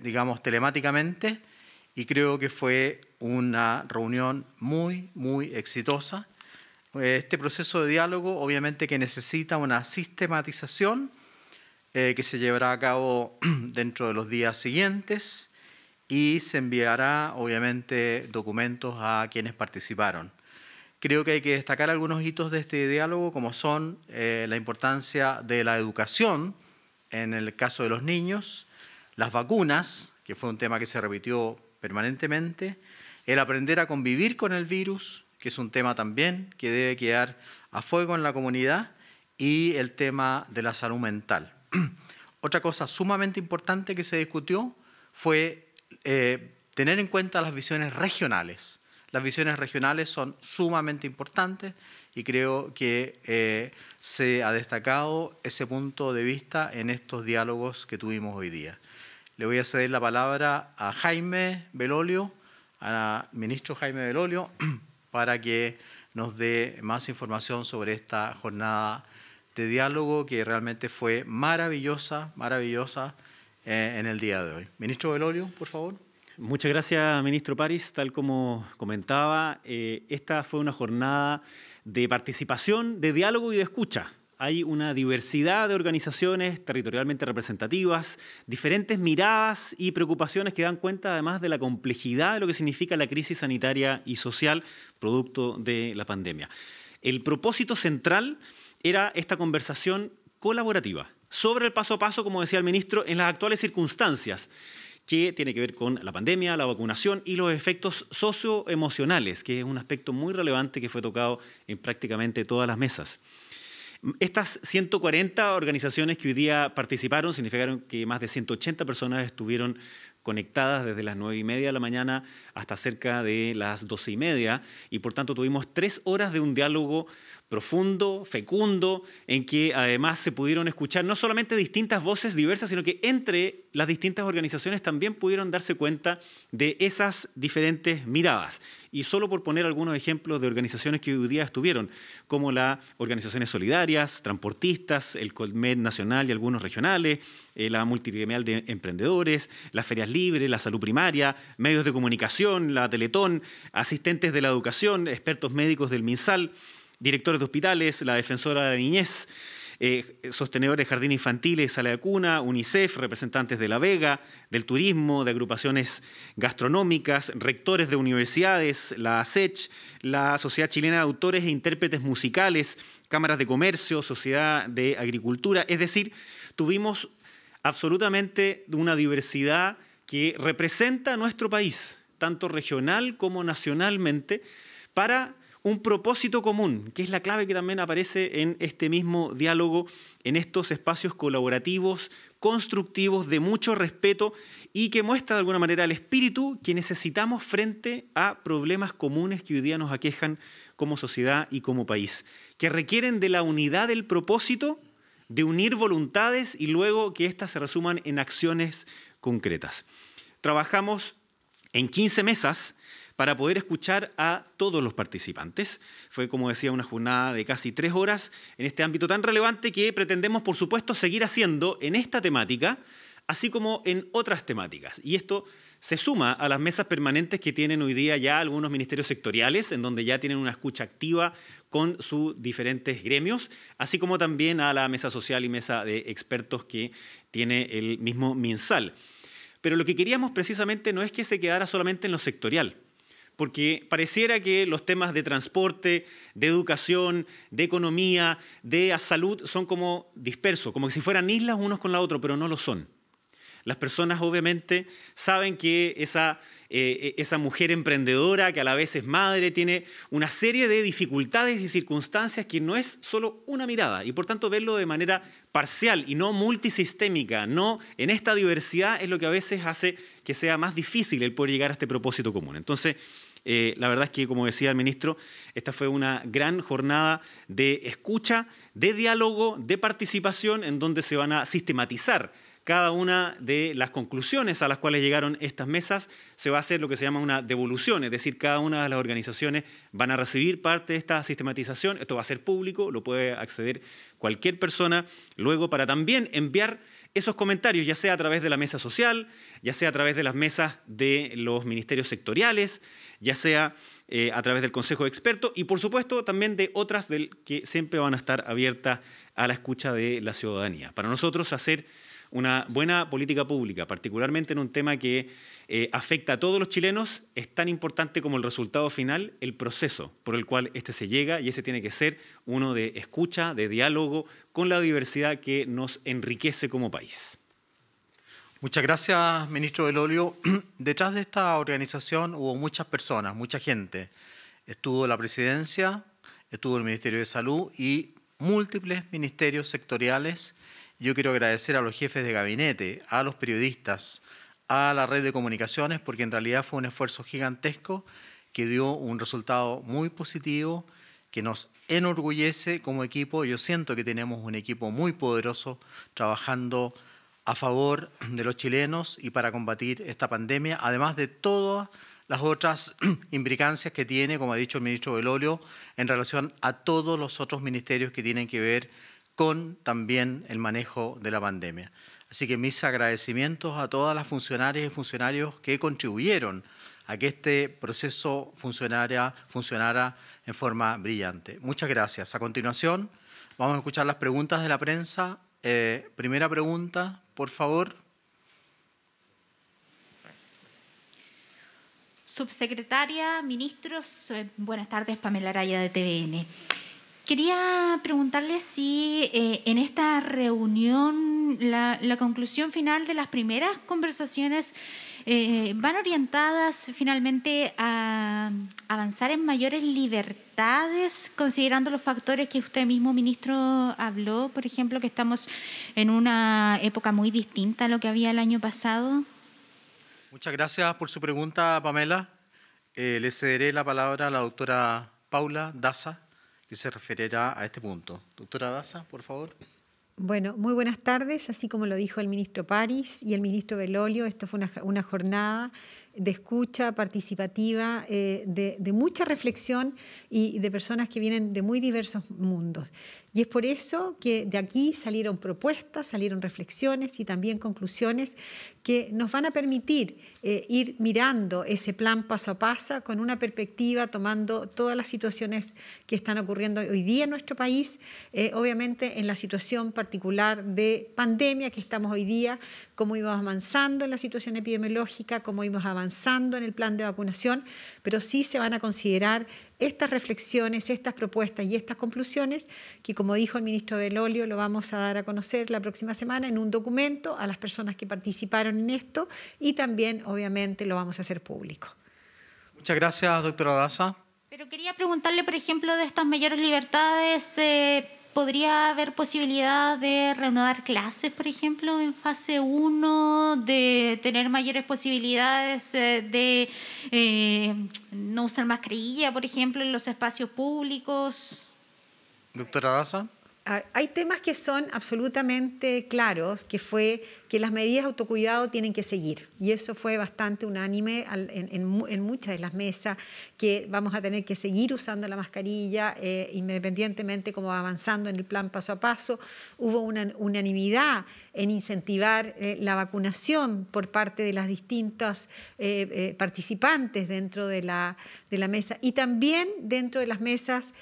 digamos, telemáticamente, y creo que fue una reunión muy, muy exitosa. Este proceso de diálogo, obviamente, que necesita una sistematización que se llevará a cabo dentro de los días siguientes y se enviará, obviamente, documentos a quienes participaron. Creo que hay que destacar algunos hitos de este diálogo, como son la importancia de la educación en el caso de los niños, las vacunas, que fue un tema que se repitió permanentemente, el aprender a convivir con el virus, que es un tema también que debe quedar a fuego en la comunidad, y el tema de la salud mental. Otra cosa sumamente importante que se discutió fue tener en cuenta las visiones regionales. Las visiones regionales son sumamente importantes y creo que se ha destacado ese punto de vista en estos diálogos que tuvimos hoy día. Le voy a ceder la palabra a Jaime Belolio, al ministro Jaime Belolio, para que nos dé más información sobre esta jornada de diálogo que realmente fue maravillosa, maravillosa en el día de hoy. Ministro Belolio, por favor. Muchas gracias, ministro París. Tal como comentaba, esta fue una jornada de participación, de diálogo y de escucha. Hay una diversidad de organizaciones territorialmente representativas, diferentes miradas y preocupaciones que dan cuenta además de la complejidad de lo que significa la crisis sanitaria y social producto de la pandemia. El propósito central era esta conversación colaborativa sobre el paso a paso, como decía el ministro, en las actuales circunstancias, que tiene que ver con la pandemia, la vacunación y los efectos socioemocionales, que es un aspecto muy relevante que fue tocado en prácticamente todas las mesas. Estas 140 organizaciones que hoy día participaron significaron que más de 180 personas estuvieron conectadas desde las 9:30 de la mañana hasta cerca de las 12:30 y por tanto tuvimos 3 horas de un diálogo profundo, fecundo, en que además se pudieron escuchar no solamente distintas voces diversas, sino que entre las distintas organizaciones también pudieron darse cuenta de esas diferentes miradas. Y solo por poner algunos ejemplos de organizaciones que hoy día estuvieron, como las organizaciones solidarias, transportistas, el Colmed nacional y algunos regionales, la multigremial de emprendedores, las ferias libres, la salud primaria, medios de comunicación, la Teletón, asistentes de la educación, expertos médicos del MinSal, directores de hospitales, la defensora de la niñez, sostenedores de jardines infantiles, sala de cuna, UNICEF, representantes de la Vega, del turismo, de agrupaciones gastronómicas, rectores de universidades, la ASECH, la Sociedad Chilena de Autores e Intérpretes Musicales, cámaras de comercio, sociedad de agricultura. Es decir, tuvimos absolutamente una diversidad que representa a nuestro país, tanto regional como nacionalmente, para un propósito común, que es la clave que también aparece en este mismo diálogo, en estos espacios colaborativos, constructivos, de mucho respeto y que muestra de alguna manera el espíritu que necesitamos frente a problemas comunes que hoy día nos aquejan como sociedad y como país, que requieren de la unidad del propósito, de unir voluntades y luego que éstas se resuman en acciones concretas. Trabajamos en 15 mesas para poder escuchar a todos los participantes. Fue, como decía, una jornada de casi 3 horas en este ámbito tan relevante que pretendemos, por supuesto, seguir haciendo en esta temática, así como en otras temáticas. Y esto se suma a las mesas permanentes que tienen hoy día ya algunos ministerios sectoriales, en donde ya tienen una escucha activa con sus diferentes gremios, así como también a la mesa social y mesa de expertos que tiene el mismo MinSal. Pero lo que queríamos precisamente no es que se quedara solamente en lo sectorial, porque pareciera que los temas de transporte, de educación, de economía, de salud son como dispersos, como que si fueran islas unos con la otra, pero no lo son. Las personas obviamente saben que esa mujer emprendedora, que a la vez es madre, tiene una serie de dificultades y circunstancias que no es solo una mirada, y por tanto verlo de manera parcial y no multisistémica, no en esta diversidad, es lo que a veces hace que sea más difícil el poder llegar a este propósito común. Entonces, la verdad es que, como decía el ministro, esta fue una gran jornada de escucha, de diálogo, de participación, en donde se van a sistematizar cada una de las conclusiones a las cuales llegaron estas mesas. Se va a hacer lo que se llama una devolución, es decir, cada una de las organizaciones van a recibir parte de esta sistematización. Esto va a ser público, lo puede acceder cualquier persona luego, para también enviar esos comentarios, ya sea a través de la mesa social, ya sea a través de las mesas de los ministerios sectoriales, ya sea a través del Consejo de Expertos y, por supuesto, también de otras que siempre van a estar abiertas a la escucha de la ciudadanía. Para nosotros, hacer una buena política pública, particularmente en un tema que afecta a todos los chilenos, es tan importante como el resultado final, el proceso por el cual se llega, y ese tiene que ser uno de escucha, de diálogo con la diversidad que nos enriquece como país. Muchas gracias, ministro Belolio. Detrás de esta organización hubo muchas personas, mucha gente. Estuvo la presidencia, estuvo el Ministerio de Salud y múltiples ministerios sectoriales. Yo quiero agradecer a los jefes de gabinete, a los periodistas, a la red de comunicaciones, porque en realidad fue un esfuerzo gigantesco que dio un resultado muy positivo, que nos enorgullece como equipo. Yo siento que tenemos un equipo muy poderoso trabajando a favor de los chilenos y para combatir esta pandemia, además de todas las otras imbricancias que tiene, como ha dicho el ministro Belolio, en relación a todos los otros ministerios que tienen que ver con también el manejo de la pandemia. Así que mis agradecimientos a todas las funcionarias y funcionarios que contribuyeron a que este proceso funcionara en forma brillante. Muchas gracias. A continuación, vamos a escuchar las preguntas de la prensa. Primera pregunta, por favor. Subsecretaria, ministros, buenas tardes, Pamela Araya de TVN. Quería preguntarle si en esta reunión la conclusión final de las primeras conversaciones van orientadas finalmente a avanzar en mayores libertades, considerando los factores que usted mismo, ministro, habló, por ejemplo, que estamos en una época muy distinta a lo que había el año pasado. Muchas gracias por su pregunta, Pamela. Le cederé la palabra a la doctora Paula Daza, que se referirá a este punto. Doctora Daza, por favor. Bueno, muy buenas tardes. Así como lo dijo el ministro París y el ministro Belolio, esto fue una jornada de escucha participativa, de mucha reflexión y de personas que vienen de muy diversos mundos. Y es por eso que de aquí salieron propuestas, salieron reflexiones y también conclusiones que nos van a permitir ir mirando ese plan paso a paso con una perspectiva, tomando todas las situaciones que están ocurriendo hoy día en nuestro país, obviamente en la situación particular de pandemia que estamos hoy día, cómo íbamos avanzando en la situación epidemiológica, cómo íbamos avanzando en el plan de vacunación, pero sí se van a considerar estas reflexiones, estas propuestas y estas conclusiones que, como dijo el ministro Belolio, lo vamos a dar a conocer la próxima semana en un documento a las personas que participaron en esto y también, obviamente, lo vamos a hacer público. Muchas gracias, doctora Daza. Pero quería preguntarle, por ejemplo, de estas mayores libertades, ¿podría haber posibilidad de reanudar clases, por ejemplo, en fase 1, de tener mayores posibilidades de no usar mascarilla, por ejemplo, en los espacios públicos? Doctora Daza. Hay temas que son absolutamente claros, que fue que las medidas de autocuidado tienen que seguir. y eso fue bastante unánime en muchas de las mesas, que vamos a tener que seguir usando la mascarilla independientemente como va avanzando en el plan paso a paso. Hubo una unanimidad en incentivar la vacunación por parte de las distintas participantes dentro de la mesa, y también dentro de las mesas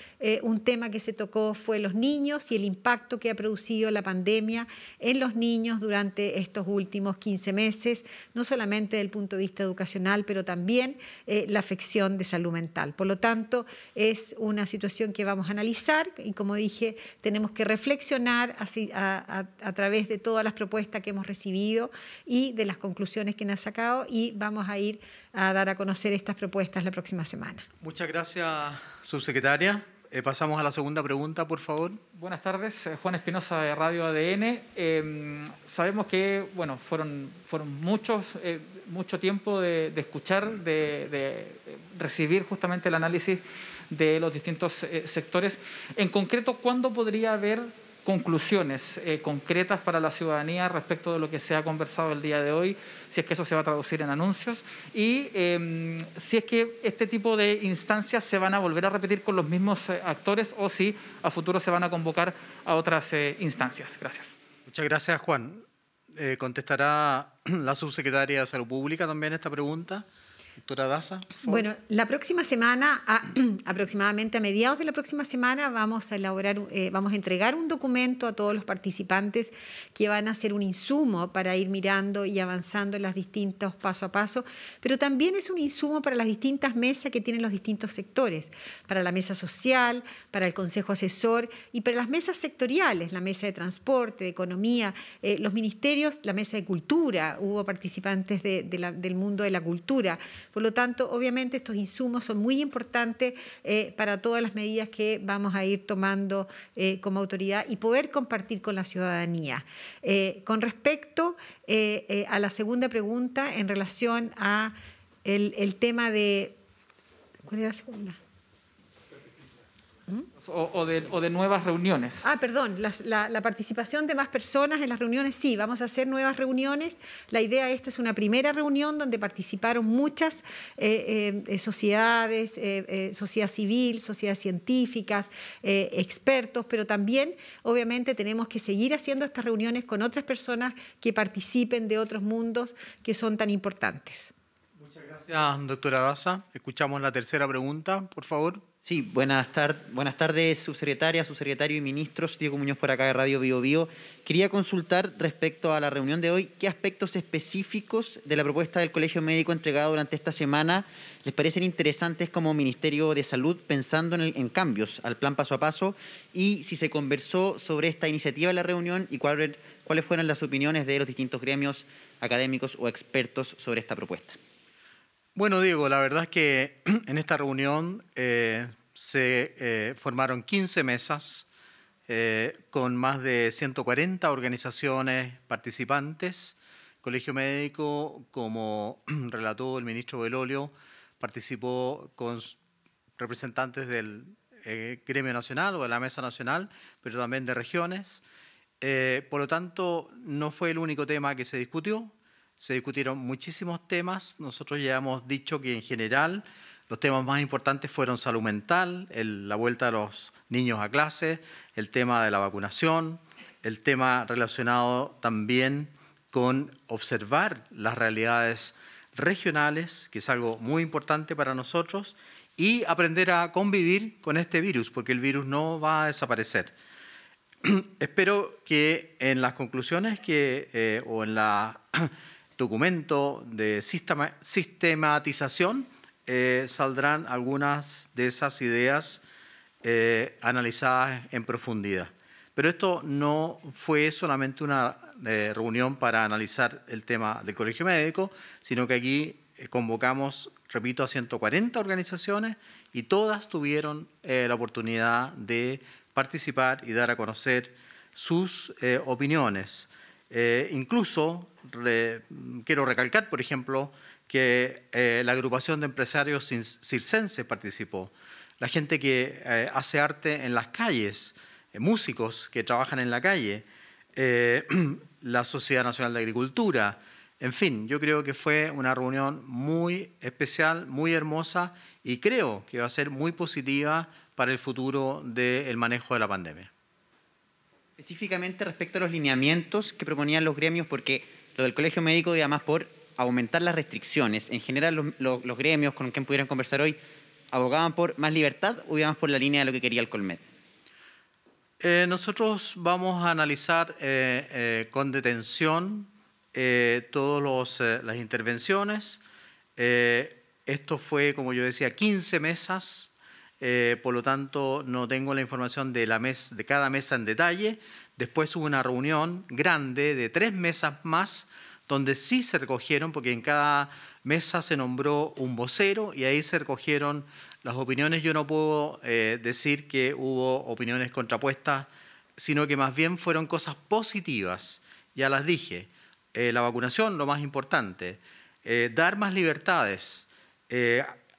un tema que se tocó fue los niños y el impacto que ha producido la pandemia en los niños durante estos últimos 15 meses, no solamente desde el punto de vista educacional, pero también la afección de salud mental. Por lo tanto, es una situación que vamos a analizar y, como dije, tenemos que reflexionar a través de todas las propuestas que hemos recibido y de las conclusiones que nos ha sacado, y vamos a ir a dar a conocer estas propuestas la próxima semana. Muchas gracias, subsecretaria. Pasamos a la segunda pregunta, por favor. Buenas tardes, Juan Espinosa de Radio ADN. Sabemos que fueron mucho tiempo de escuchar, de recibir justamente el análisis de los distintos sectores. En concreto, ¿cuándo podría haber conclusiones concretas para la ciudadanía respecto de lo que se ha conversado el día de hoy, si es que eso se va a traducir en anuncios, y si es que este tipo de instancias se van a volver a repetir con los mismos actores, o si a futuro se van a convocar a otras instancias? Gracias. Muchas gracias, Juan. ¿Contestará la subsecretaria de Salud Pública también esta pregunta? Doctora Daza, por favor. Bueno, la próxima semana, aproximadamente a mediados de la próxima semana, vamos a entregar un documento a todos los participantes que van a ser un insumo para ir mirando y avanzando en los distintos paso a paso, pero también es un insumo para las distintas mesas que tienen los distintos sectores, para la mesa social, para el Consejo Asesor y para las mesas sectoriales, la mesa de transporte, de economía, los ministerios, la mesa de cultura, hubo participantes del mundo de la cultura. Por lo tanto, obviamente estos insumos son muy importantes para todas las medidas que vamos a ir tomando como autoridad y poder compartir con la ciudadanía. Con respecto a la segunda pregunta en relación a el tema de... ¿Cuál era la segunda? O de nuevas reuniones. Perdón, la participación de más personas en las reuniones, sí, vamos a hacer nuevas reuniones. La idea esta es una primera reunión donde participaron muchas sociedades, sociedad civil, sociedades científicas, expertos, pero también obviamente tenemos que seguir haciendo estas reuniones con otras personas que participen de otros mundos que son tan importantes. Muchas gracias, doctora Daza. Escuchamos la tercera pregunta, por favor. Sí, buenas tardes, subsecretaria, subsecretario y ministros. Diego Muñoz por acá de Radio Bio Bio. Quería consultar respecto a la reunión de hoy, ¿qué aspectos específicos de la propuesta del Colegio Médico entregada durante esta semana les parecen interesantes como Ministerio de Salud, pensando en cambios al plan paso a paso? Y si se conversó sobre esta iniciativa en la reunión y cuáles fueron las opiniones de los distintos gremios académicos o expertos sobre esta propuesta. Bueno, Diego, la verdad es que en esta reunión se formaron 15 mesas con más de 140 organizaciones participantes. Colegio Médico, como relató el ministro Belolio, participó con representantes del gremio nacional o de la mesa nacional, pero también de regiones. Por lo tanto, no fue el único tema que se discutió. Se discutieron muchísimos temas. Nosotros ya hemos dicho que en general los temas más importantes fueron salud mental, la vuelta de los niños a clase, el tema de la vacunación, el tema relacionado también con observar las realidades regionales, que es algo muy importante para nosotros, y aprender a convivir con este virus, porque el virus no va a desaparecer. Espero que en las conclusiones o en la documento de sistematización saldrán algunas de esas ideas analizadas en profundidad. Pero esto no fue solamente una reunión para analizar el tema del Colegio Médico, sino que aquí convocamos, repito, a 140 organizaciones y todas tuvieron la oportunidad de participar y dar a conocer sus opiniones. Incluso quiero recalcar, por ejemplo, que la agrupación de empresarios circenses participó, la gente que hace arte en las calles, músicos que trabajan en la calle, la Sociedad Nacional de Agricultura, En fin, yo creo que fue una reunión muy especial, muy hermosa y creo que va a ser muy positiva para el futuro del manejo de la pandemia. Específicamente respecto a los lineamientos que proponían los gremios, porque lo del Colegio Médico y además por aumentar las restricciones. En general, los gremios con quien pudieran conversar hoy abogaban por más libertad o iban más por la línea de lo que quería el Colmed. Nosotros vamos a analizar con detención todas las intervenciones. Esto fue, como yo decía, 15 mesas. Por lo tanto, no tengo la información de cada mesa en detalle. Después hubo una reunión grande de 3 mesas más, donde sí se recogieron, porque en cada mesa se nombró un vocero y ahí se recogieron las opiniones. Yo no puedo decir que hubo opiniones contrapuestas, sino que más bien fueron cosas positivas. Ya las dije. La vacunación, lo más importante. Dar más libertades.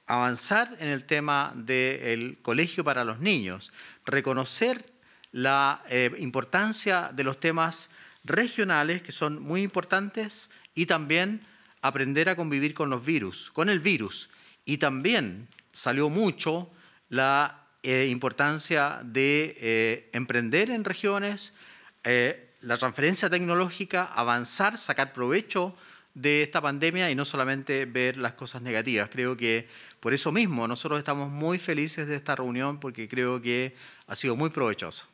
Avanzar en el tema del colegio para los niños. Reconocer la importancia de los temas regionales, que son muy importantes, y también aprender a convivir con el virus. Y también salió mucho la importancia de emprender en regiones, la transferencia tecnológica, avanzar, sacar provecho de esta pandemia y no solamente ver las cosas negativas. Creo que por eso mismo nosotros estamos muy felices de esta reunión porque creo que ha sido muy provechosa.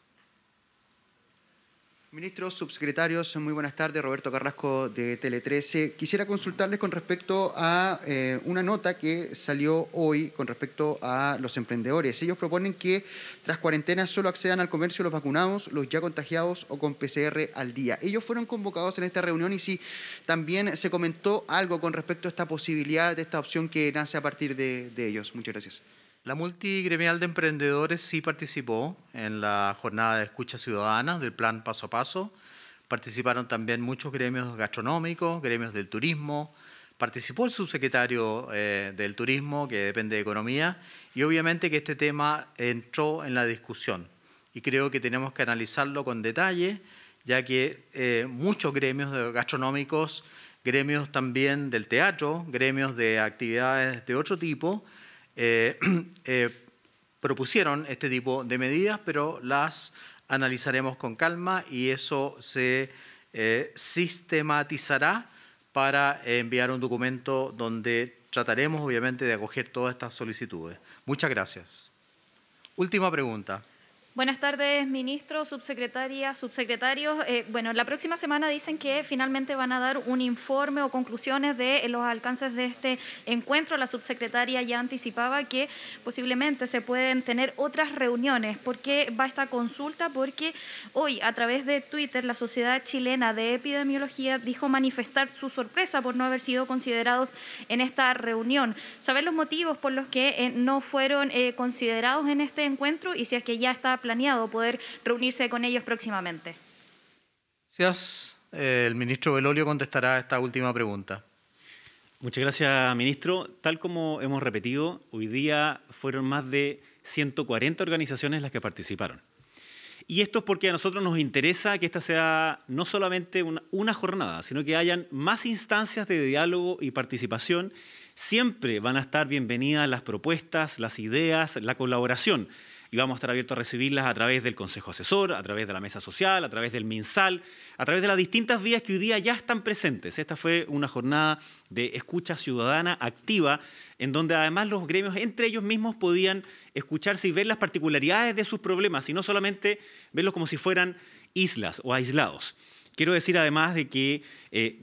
Ministros, subsecretarios, muy buenas tardes. Roberto Carrasco de Tele 13. Quisiera consultarles con respecto a una nota que salió hoy con respecto a los emprendedores. Ellos proponen que tras cuarentena solo accedan al comercio los vacunados, los ya contagiados o con PCR al día. Ellos fueron convocados en esta reunión y si también se comentó algo con respecto a esta posibilidad, de esta opción que nace a partir de ellos. Muchas gracias. La multigremial de emprendedores sí participó en la jornada de escucha ciudadana del plan Paso a Paso. Participaron también muchos gremios gastronómicos, gremios del turismo. Participó el subsecretario del turismo, que depende de economía, y obviamente que este tema entró en la discusión. Y creo que tenemos que analizarlo con detalle, ya que muchos gremios gastronómicos, gremios también del teatro, gremios de actividades de otro tipo, propusieron este tipo de medidas, pero las analizaremos con calma y eso se sistematizará para enviar un documento donde trataremos, obviamente, de acoger todas estas solicitudes. Muchas gracias. Última pregunta. Buenas tardes, ministros, subsecretarias, subsecretarios. Bueno, la próxima semana dicen que finalmente van a dar un informe o conclusiones de los alcances de este encuentro. La subsecretaria ya anticipaba que posiblemente se pueden tener otras reuniones. ¿Por qué va esta consulta? Porque hoy, a través de Twitter, la Sociedad Chilena de Epidemiología dijo manifestar su sorpresa por no haber sido considerados en esta reunión. ¿Saber los motivos por los que no fueron considerados en este encuentro y si es que ya está planeado poder reunirse con ellos próximamente? Gracias. El ministro Belolio contestará esta última pregunta. Muchas gracias, ministro. Tal como hemos repetido, hoy día fueron más de 140 organizaciones las que participaron. Y esto es porque a nosotros nos interesa que esta sea no solamente una jornada, sino que hayan más instancias de diálogo y participación. Siempre van a estar bienvenidas las propuestas, las ideas, la colaboración. Y vamos a estar abiertos a recibirlas a través del Consejo Asesor, a través de la Mesa Social, a través del MinSal, a través de las distintas vías que hoy día ya están presentes. Esta fue una jornada de escucha ciudadana activa, en donde además los gremios entre ellos mismos podían escucharse y ver las particularidades de sus problemas, y no solamente verlos como si fueran islas o aislados. Quiero decir además de que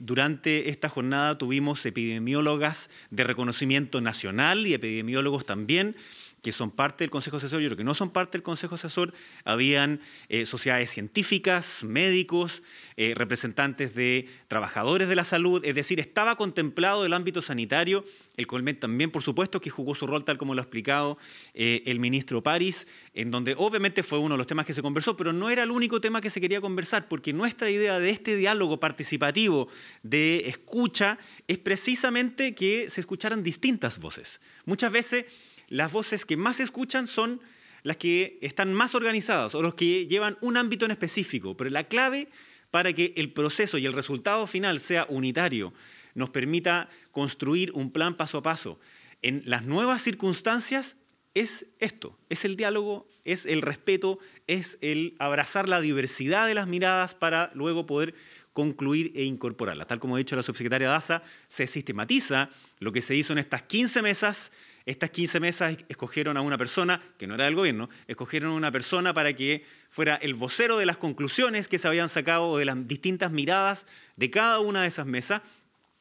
durante esta jornada tuvimos epidemiólogas de reconocimiento nacional y epidemiólogos también, que son parte del Consejo Asesor y otros que no son parte del Consejo Asesor. Habían sociedades científicas, médicos, representantes de trabajadores de la salud, es decir, estaba contemplado el ámbito sanitario. El Colmed también, por supuesto, que jugó su rol tal como lo ha explicado el ministro París, en donde obviamente fue uno de los temas que se conversó, pero no era el único tema que se quería conversar, porque nuestra idea de este diálogo participativo de escucha es precisamente que se escucharan distintas voces. Muchas veces las voces que más se escuchan son las que están más organizadas o los que llevan un ámbito en específico, pero la clave para que el proceso y el resultado final sea unitario, nos permita construir un plan paso a paso en las nuevas circunstancias, es esto, es el diálogo, es el respeto, es el abrazar la diversidad de las miradas para luego poder concluir e incorporarlas. Tal como ha dicho la subsecretaria Daza, se sistematiza lo que se hizo en estas 15 mesas. Estas 15 mesas escogieron a una persona, que no era del gobierno, escogieron a una persona para que fuera el vocero de las conclusiones que se habían sacado de las distintas miradas de cada una de esas mesas.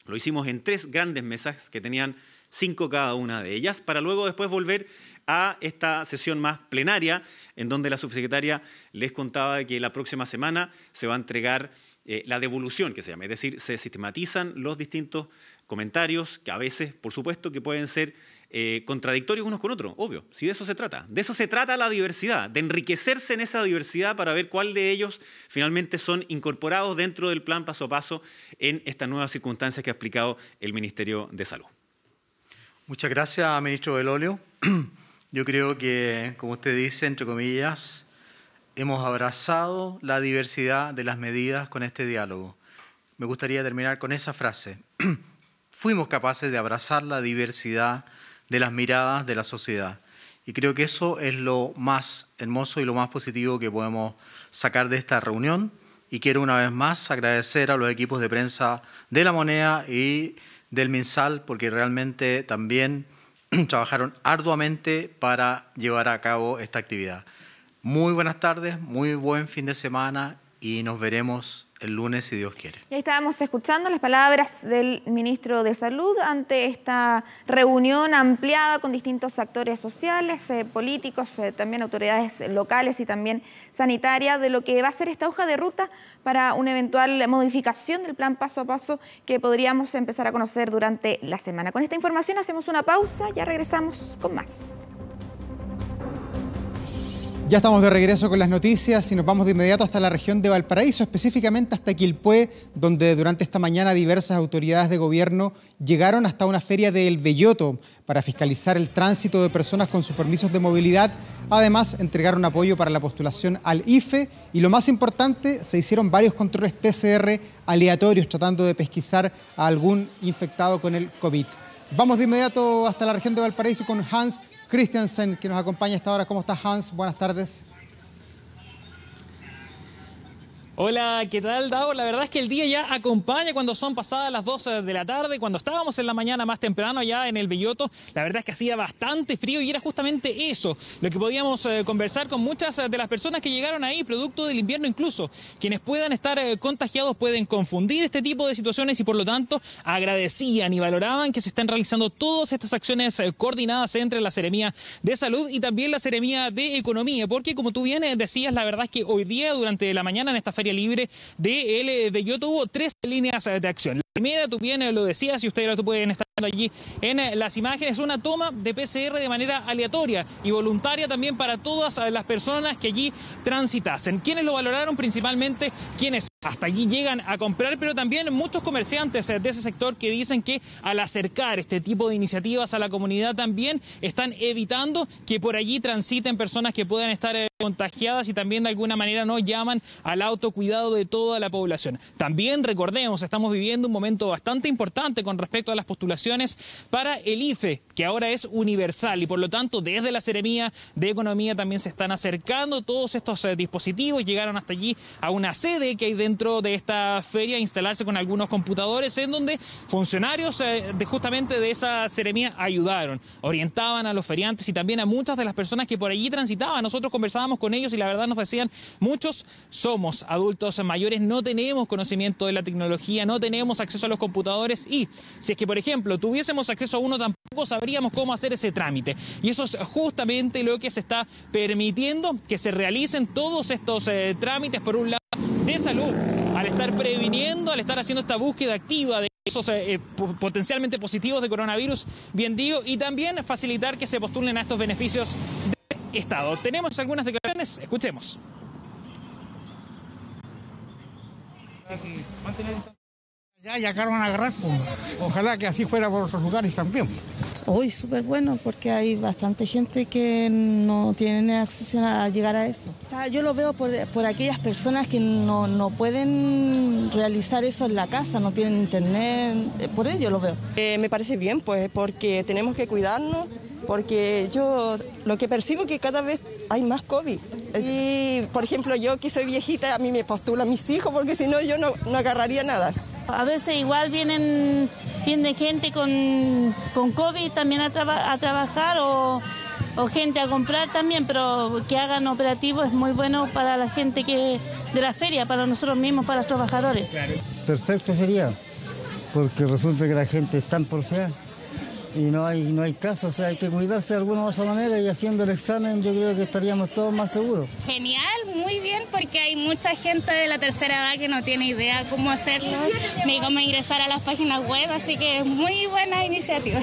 Lo hicimos en 3 grandes mesas que tenían 5 cada una de ellas, para luego después volver a esta sesión más plenaria, en donde la subsecretaria les contaba que la próxima semana se va a entregar la devolución, que se llama, es decir, se sistematizan los distintos comentarios, que a veces, por supuesto, que pueden ser contradictorios unos con otros, obvio, si de eso se trata. De eso se trata la diversidad, de enriquecerse en esa diversidad para ver cuál de ellos finalmente son incorporados dentro del plan paso a paso en estas nuevas circunstancias que ha explicado el Ministerio de Salud. Muchas gracias, ministro Belolio. Yo creo que, como usted dice, entre comillas, hemos abrazado la diversidad de las medidas con este diálogo. Me gustaría terminar con esa frase. Fuimos capaces de abrazar la diversidad de las miradas de la sociedad. Y creo que eso es lo más hermoso y lo más positivo que podemos sacar de esta reunión. Y quiero una vez más agradecer a los equipos de prensa de La Moneda y del MinSal, porque realmente también trabajaron arduamente para llevar a cabo esta actividad. Muy buenas tardes, muy buen fin de semana y nos veremos el lunes si Dios quiere. Ya estábamos escuchando las palabras del ministro de Salud ante esta reunión ampliada con distintos actores sociales, políticos, también autoridades locales y también sanitarias, de lo que va a ser esta hoja de ruta para una eventual modificación del plan paso a paso que podríamos empezar a conocer durante la semana. Con esta información hacemos una pausa, ya regresamos con más. Ya estamos de regreso con las noticias y nos vamos de inmediato hasta la región de Valparaíso, específicamente hasta Quilpué, donde durante esta mañana diversas autoridades de gobierno llegaron hasta una feria de El Belloto para fiscalizar el tránsito de personas con sus permisos de movilidad. Además, entregaron apoyo para la postulación al IFE y, lo más importante, se hicieron varios controles PCR aleatorios tratando de pesquisar a algún infectado con el COVID. Vamos de inmediato hasta la región de Valparaíso con Hans Christiansen, que nos acompaña a esta hora. ¿Cómo estás, Hans? Buenas tardes. Hola, ¿qué tal, Davo? La verdad es que el día ya acompaña cuando son pasadas las 12 de la tarde, cuando estábamos en la mañana más temprano ya en el Belloto. La verdad es que hacía bastante frío y era justamente eso lo que podíamos conversar con muchas de las personas que llegaron ahí, producto del invierno incluso. Quienes puedan estar contagiados pueden confundir este tipo de situaciones y por lo tanto agradecían y valoraban que se están realizando todas estas acciones coordinadas entre la Seremía de Salud y también la Seremía de Economía, porque como tú bien decías, la verdad es que hoy día durante la mañana en esta feria libre de El Belloto hubo 3 líneas de acción. La primera, tú bien lo decías y ustedes lo pueden estar allí en las imágenes, una toma de PCR de manera aleatoria y voluntaria también para todas las personas que allí transitasen. Quienes lo valoraron principalmente, quienes hasta allí llegan a comprar, pero también muchos comerciantes de ese sector que dicen que al acercar este tipo de iniciativas a la comunidad también están evitando que por allí transiten personas que puedan estar contagiadas y también de alguna manera no llaman al autocuidado de toda la población. También recordemos, estamos viviendo un momento bastante importante con respecto a las postulaciones para el IFE, que ahora es universal y por lo tanto desde la Seremía de Economía también se están acercando todos estos dispositivos. Llegaron hasta allí a una sede que hay dentro de esta feria a instalarse con algunos computadores en donde funcionarios justamente de esa Seremía ayudaron, orientaban a los feriantes y también a muchas de las personas que por allí transitaban. Nosotros conversábamos con ellos y la verdad nos decían, muchos somos adultos mayores, no tenemos conocimiento de la tecnología, no tenemos acceso a los computadores y si es que, por ejemplo, tuviésemos acceso a uno tampoco sabríamos cómo hacer ese trámite. Y eso es justamente lo que se está permitiendo, que se realicen todos estos trámites, por un lado, de salud, al estar previniendo, al estar haciendo esta búsqueda activa de esos potencialmente positivos de coronavirus, bien digo, y también facilitar que se postulen a estos beneficios de Estado. Tenemos algunas declaraciones, escuchemos. Ya que van a agarrar, pues. Ojalá que así fuera por otros lugares también. Hoy súper bueno porque hay bastante gente que no tiene acceso a llegar a eso. Yo lo veo por aquellas personas que no pueden realizar eso en la casa, no tienen internet, por ello lo veo. Me parece bien, pues, porque tenemos que cuidarnos, porque yo lo que percibo es que cada vez hay más COVID. Y, por ejemplo, yo que soy viejita, a mí me postulan mis hijos porque si no yo no agarraría nada. A veces igual viene gente con COVID también a trabajar o gente a comprar también, pero que hagan operativos es muy bueno para la gente de la feria, para nosotros mismos, para los trabajadores. Perfecto sería, porque resulta que la gente es tan porfiada y no hay caso, o sea, hay que cuidarse de alguna u otra manera y haciendo el examen yo creo que estaríamos todos más seguros. Genial, muy bien, porque hay mucha gente de la tercera edad que no tiene idea cómo hacerlo ni cómo ingresar a las páginas web, así que es muy buena iniciativa.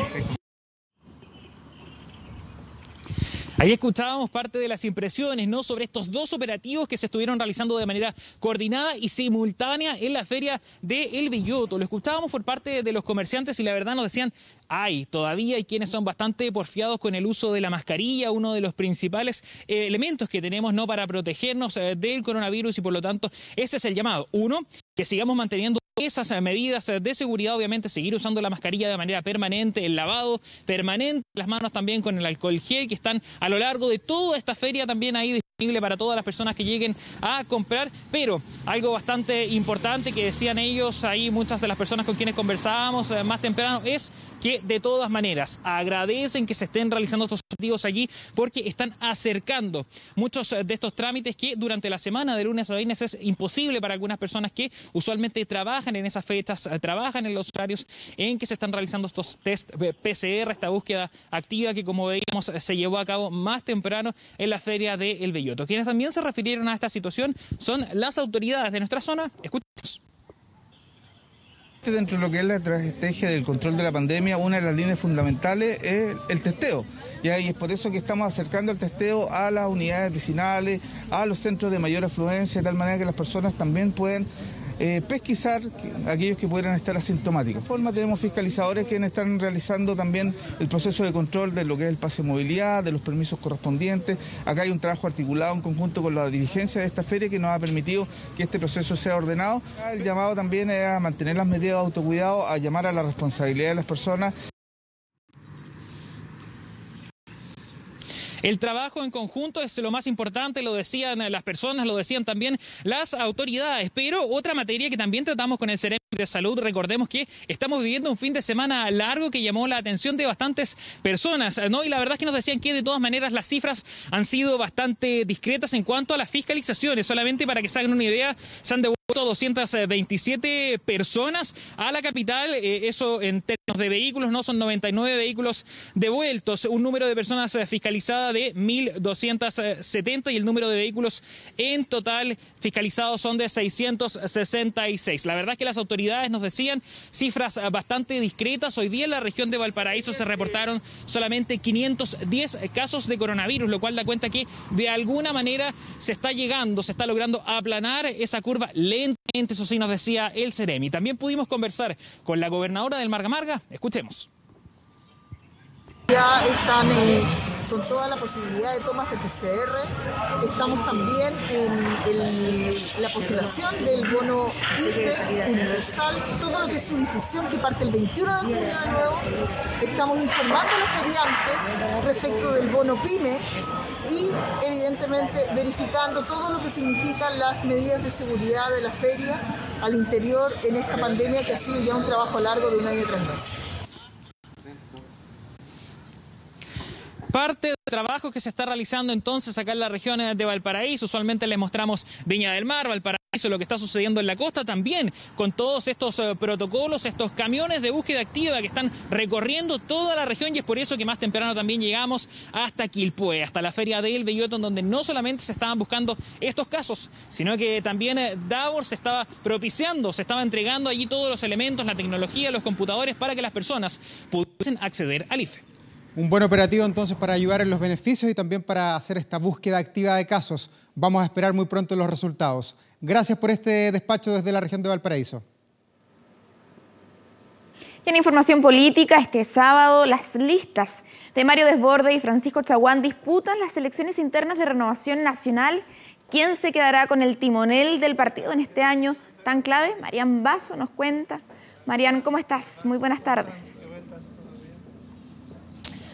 Ahí escuchábamos parte de las impresiones, ¿no?, sobre estos dos operativos que se estuvieron realizando de manera coordinada y simultánea en la feria de El Belloto. Lo escuchábamos por parte de los comerciantes y la verdad nos decían, todavía hay quienes son bastante porfiados con el uso de la mascarilla, uno de los principales elementos que tenemos, ¿no?, para protegernos del coronavirus, y por lo tanto ese es el llamado. Uno, que sigamos manteniendo esas medidas de seguridad, obviamente seguir usando la mascarilla de manera permanente, el lavado permanente, las manos también con el alcohol gel, que están a lo largo de toda esta feria también ahí disponible para todas las personas que lleguen a comprar. Pero algo bastante importante que decían ellos ahí, muchas de las personas con quienes conversábamos más temprano, es que de todas maneras agradecen que se estén realizando estos objetivos allí porque están acercando muchos de estos trámites que durante la semana de lunes a viernes es imposible para algunas personas que usualmente trabajan en esas fechas, trabajan en los horarios en que se están realizando estos test PCR, esta búsqueda activa que, como veíamos, se llevó a cabo más temprano en la feria de El Belloto. Quienes también se refirieron a esta situación son las autoridades de nuestra zona. Escuchemos. Dentro de lo que es la estrategia del control de la pandemia, una de las líneas fundamentales es el testeo. Y es por eso que estamos acercando el testeo a las unidades vecinales, a los centros de mayor afluencia, de tal manera que las personas también pueden pesquisar aquellos que pudieran estar asintomáticos. De esta forma tenemos fiscalizadores que están realizando también el proceso de control de lo que es el pase de movilidad, de los permisos correspondientes. Acá hay un trabajo articulado en conjunto con la dirigencia de esta feria que nos ha permitido que este proceso sea ordenado. El llamado también es a mantener las medidas de autocuidado, a llamar a la responsabilidad de las personas. El trabajo en conjunto es lo más importante, lo decían las personas, lo decían también las autoridades. Pero otra materia que también tratamos con el Ceremi de Salud, recordemos que estamos viviendo un fin de semana largo que llamó la atención de bastantes personas, ¿no? Y la verdad es que nos decían que de todas maneras las cifras han sido bastante discretas en cuanto a las fiscalizaciones. Solamente para que se hagan una idea, se han devuelto 227 personas a la capital, eso en términos de vehículos, no son 99 vehículos devueltos, un número de personas fiscalizadas de 1.270 y el número de vehículos en total fiscalizados son de 666. La verdad es que las autoridades nos decían cifras bastante discretas. Hoy día en la región de Valparaíso se reportaron solamente 510 casos de coronavirus, lo cual da cuenta que de alguna manera se está logrando aplanar esa curva lentamente, eso sí nos decía el Ceremi. También pudimos conversar con la gobernadora del Marga Marga. Escuchemos. Ya están con toda la posibilidad de tomas de PCR. Estamos también en la postulación del bono IFE universal, todo lo que es su difusión que parte el 21 de junio de nuevo. Estamos informando a los feriantes respecto del bono PYME y evidentemente verificando todo lo que significan las medidas de seguridad de la feria al interior en esta pandemia que ha sido ya un trabajo largo de 1 año y 3 meses. Parte del trabajo que se está realizando entonces acá en la región de Valparaíso. Usualmente les mostramos Viña del Mar, Valparaíso, lo que está sucediendo en la costa también, con todos estos protocolos, estos camiones de búsqueda activa que están recorriendo toda la región, y es por eso que más temprano también llegamos hasta Quilpué, hasta la feria de El Belloto, donde no solamente se estaban buscando estos casos, sino que también Davor se estaba propiciando, se estaba entregando allí todos los elementos, la tecnología, los computadores para que las personas pudiesen acceder al IFE. Un buen operativo entonces para ayudar en los beneficios y también para hacer esta búsqueda activa de casos. Vamos a esperar muy pronto los resultados. Gracias por este despacho desde la región de Valparaíso. Y en información política, este sábado las listas de Mario Desbordes y Francisco Chaguán disputan las elecciones internas de Renovación Nacional. ¿Quién se quedará con el timonel del partido en este año tan clave? Marian Basso nos cuenta. Marian, ¿cómo estás? Muy buenas tardes.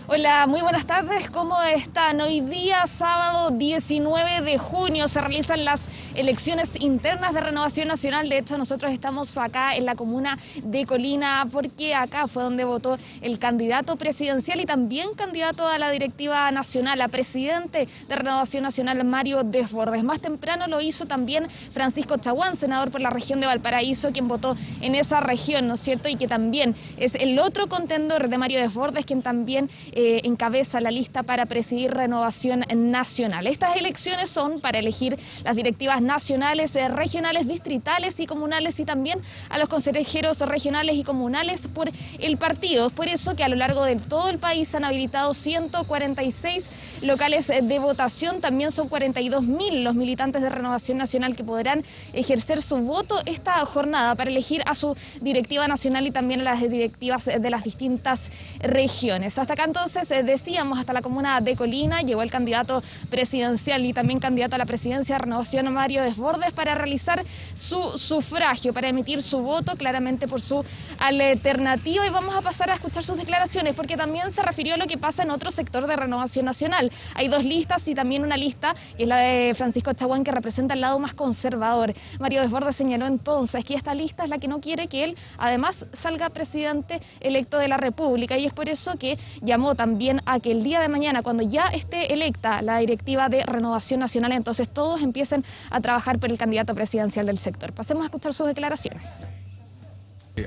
Hola, muy buenas tardes. ¿Cómo están? Hoy día, sábado 19 de junio, se realizan las elecciones internas de Renovación Nacional. De hecho, nosotros estamos acá en la comuna de Colina porque acá fue donde votó el candidato presidencial y también candidato a la directiva nacional, a presidente de Renovación Nacional, Mario Desbordes. Más temprano lo hizo también Francisco Chaguán, senador por la región de Valparaíso, quien votó en esa región, ¿no es cierto? Y que también es el otro contendor de Mario Desbordes, quien también encabeza la lista para presidir Renovación Nacional. Estas elecciones son para elegir las directivas nacionales, regionales, distritales y comunales, y también a los consejeros regionales y comunales por el partido. Es por eso que a lo largo de todo el país han habilitado 146 locales de votación. También son 42.000 los militantes de Renovación Nacional que podrán ejercer su voto esta jornada para elegir a su directiva nacional y también a las directivas de las distintas regiones. Hasta acá entonces decíamos, hasta la comuna de Colina llegó el candidato presidencial y también candidato a la presidencia de Renovación, Mario Desbordes, para realizar su sufragio, para emitir su voto claramente por su alternativa. Y vamos a pasar a escuchar sus declaraciones, porque también se refirió a lo que pasa en otro sector de Renovación Nacional. Hay dos listas y también una lista, que es la de Francisco Chaguán, que representa el lado más conservador. Mario Desbordes señaló entonces que esta lista es la que no quiere que él además salga presidente electo de la República, y es por eso que llamó también a que el día de mañana, cuando ya esté electa la directiva de Renovación Nacional, entonces todos empiecen a trabajar por el candidato presidencial del sector. Pasemos a escuchar sus declaraciones.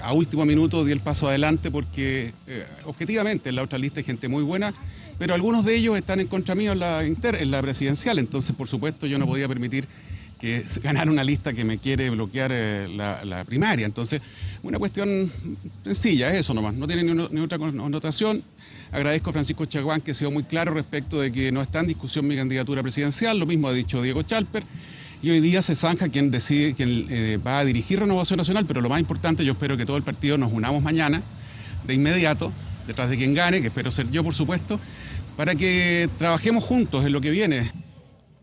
A último minuto di el paso adelante porque objetivamente en la otra lista hay gente muy buena, pero algunos de ellos están en contra mío en la presidencial, entonces por supuesto yo no podía permitir que ganara una lista que me quiere bloquear la primaria. Entonces, una cuestión sencilla, es eso nomás, no tiene ni otra connotación. Agradezco a Francisco Chaguán, que ha sido muy claro respecto de que no está en discusión mi candidatura presidencial, lo mismo ha dicho Diego Chalper, y hoy día se zanja quien decide, quien va a dirigir Renovación Nacional, pero lo más importante, yo espero que todo el partido nos unamos mañana, de inmediato, detrás de quien gane, que espero ser yo por supuesto, para que trabajemos juntos en lo que viene.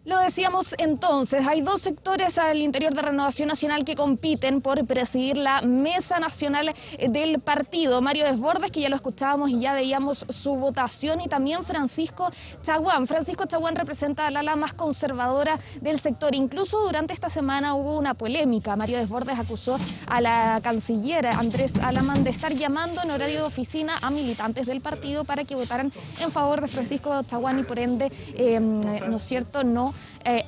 Lo decíamos entonces, hay dos sectores al interior de Renovación Nacional que compiten por presidir la mesa nacional del partido. Mario Desbordes, que ya lo escuchábamos y ya veíamos su votación, y también Francisco Chaguán. Francisco Chaguán representa al ala más conservadora del sector. Incluso durante esta semana hubo una polémica. Mario Desbordes acusó a la canciller Andrés Alamán de estar llamando en horario de oficina a militantes del partido para que votaran en favor de Francisco Chaguán y por ende, ¿no es cierto?, no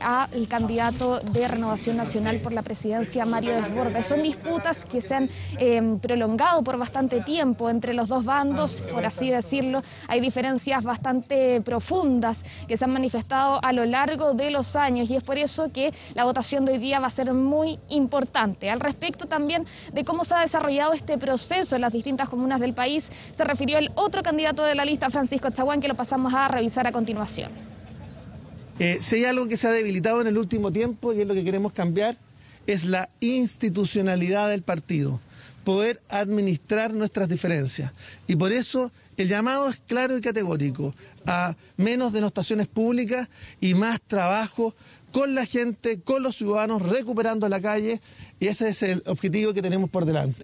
al candidato de Renovación Nacional por la presidencia, Mario Desbordes. Son disputas que se han prolongado por bastante tiempo entre los dos bandos, por así decirlo. Hay diferencias bastante profundas que se han manifestado a lo largo de los años, y es por eso que la votación de hoy día va a ser muy importante. Al respecto también de cómo se ha desarrollado este proceso en las distintas comunas del país, se refirió el otro candidato de la lista, Francisco Chaguán, que lo pasamos a revisar a continuación. Si hay algo que se ha debilitado en el último tiempo, y es lo que queremos cambiar, es la institucionalidad del partido, poder administrar nuestras diferencias. Y por eso el llamado es claro y categórico, a menos denostaciones públicas y más trabajo con la gente, con los ciudadanos, recuperando la calle, y ese es el objetivo que tenemos por delante.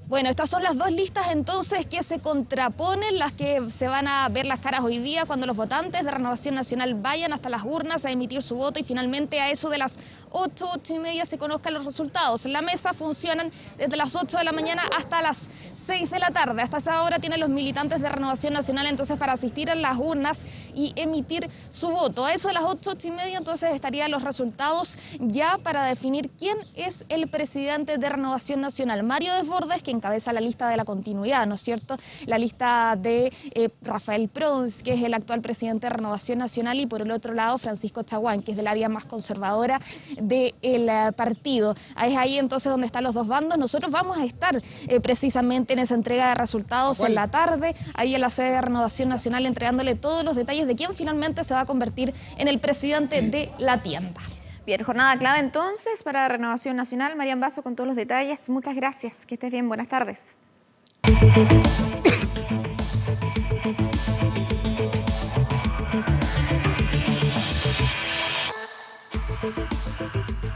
Bueno, estas son las dos listas entonces que se contraponen, las que se van a ver las caras hoy día cuando los votantes de Renovación Nacional vayan hasta las urnas a emitir su voto, y finalmente a eso de las 8, 8:30 se conozcan los resultados. La mesa funcionan desde las 8 de la mañana hasta las 6 de la tarde. Hasta esa hora tienen los militantes de Renovación Nacional entonces para asistir a las urnas y emitir su voto. A eso de las 8, 8:30 entonces estarían los resultados ya para definir quién es el presidente de Renovación Nacional. Mario Desbordes, que encabeza la lista de la continuidad, ¿no es cierto? La lista de Rafael Prons, que es el actual presidente de Renovación Nacional, y por el otro lado Francisco Chaguán, que es del área más conservadora del partido. Es ahí entonces donde están los dos bandos. Nosotros vamos a estar precisamente en esa entrega de resultados en la tarde, ahí en la sede de Renovación Nacional, entregándole todos los detalles de quién finalmente se va a convertir en el presidente de la tienda. Bien, jornada clave entonces para Renovación Nacional. Marian Basso con todos los detalles. Muchas gracias. Que estés bien. Buenas tardes.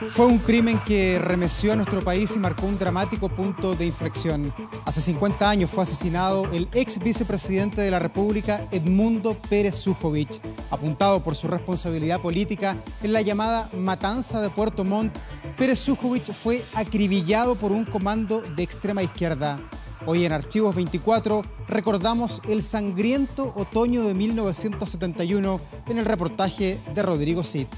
Fue un crimen que remeció a nuestro país y marcó un dramático punto de inflexión. Hace 50 años fue asesinado el ex vicepresidente de la República, Edmundo Pérez Sujovic. Apuntado por su responsabilidad política en la llamada Matanza de Puerto Montt, Pérez Sujovic fue acribillado por un comando de extrema izquierda. Hoy en Archivos 24 recordamos el sangriento otoño de 1971 en el reportaje de Rodrigo Cid.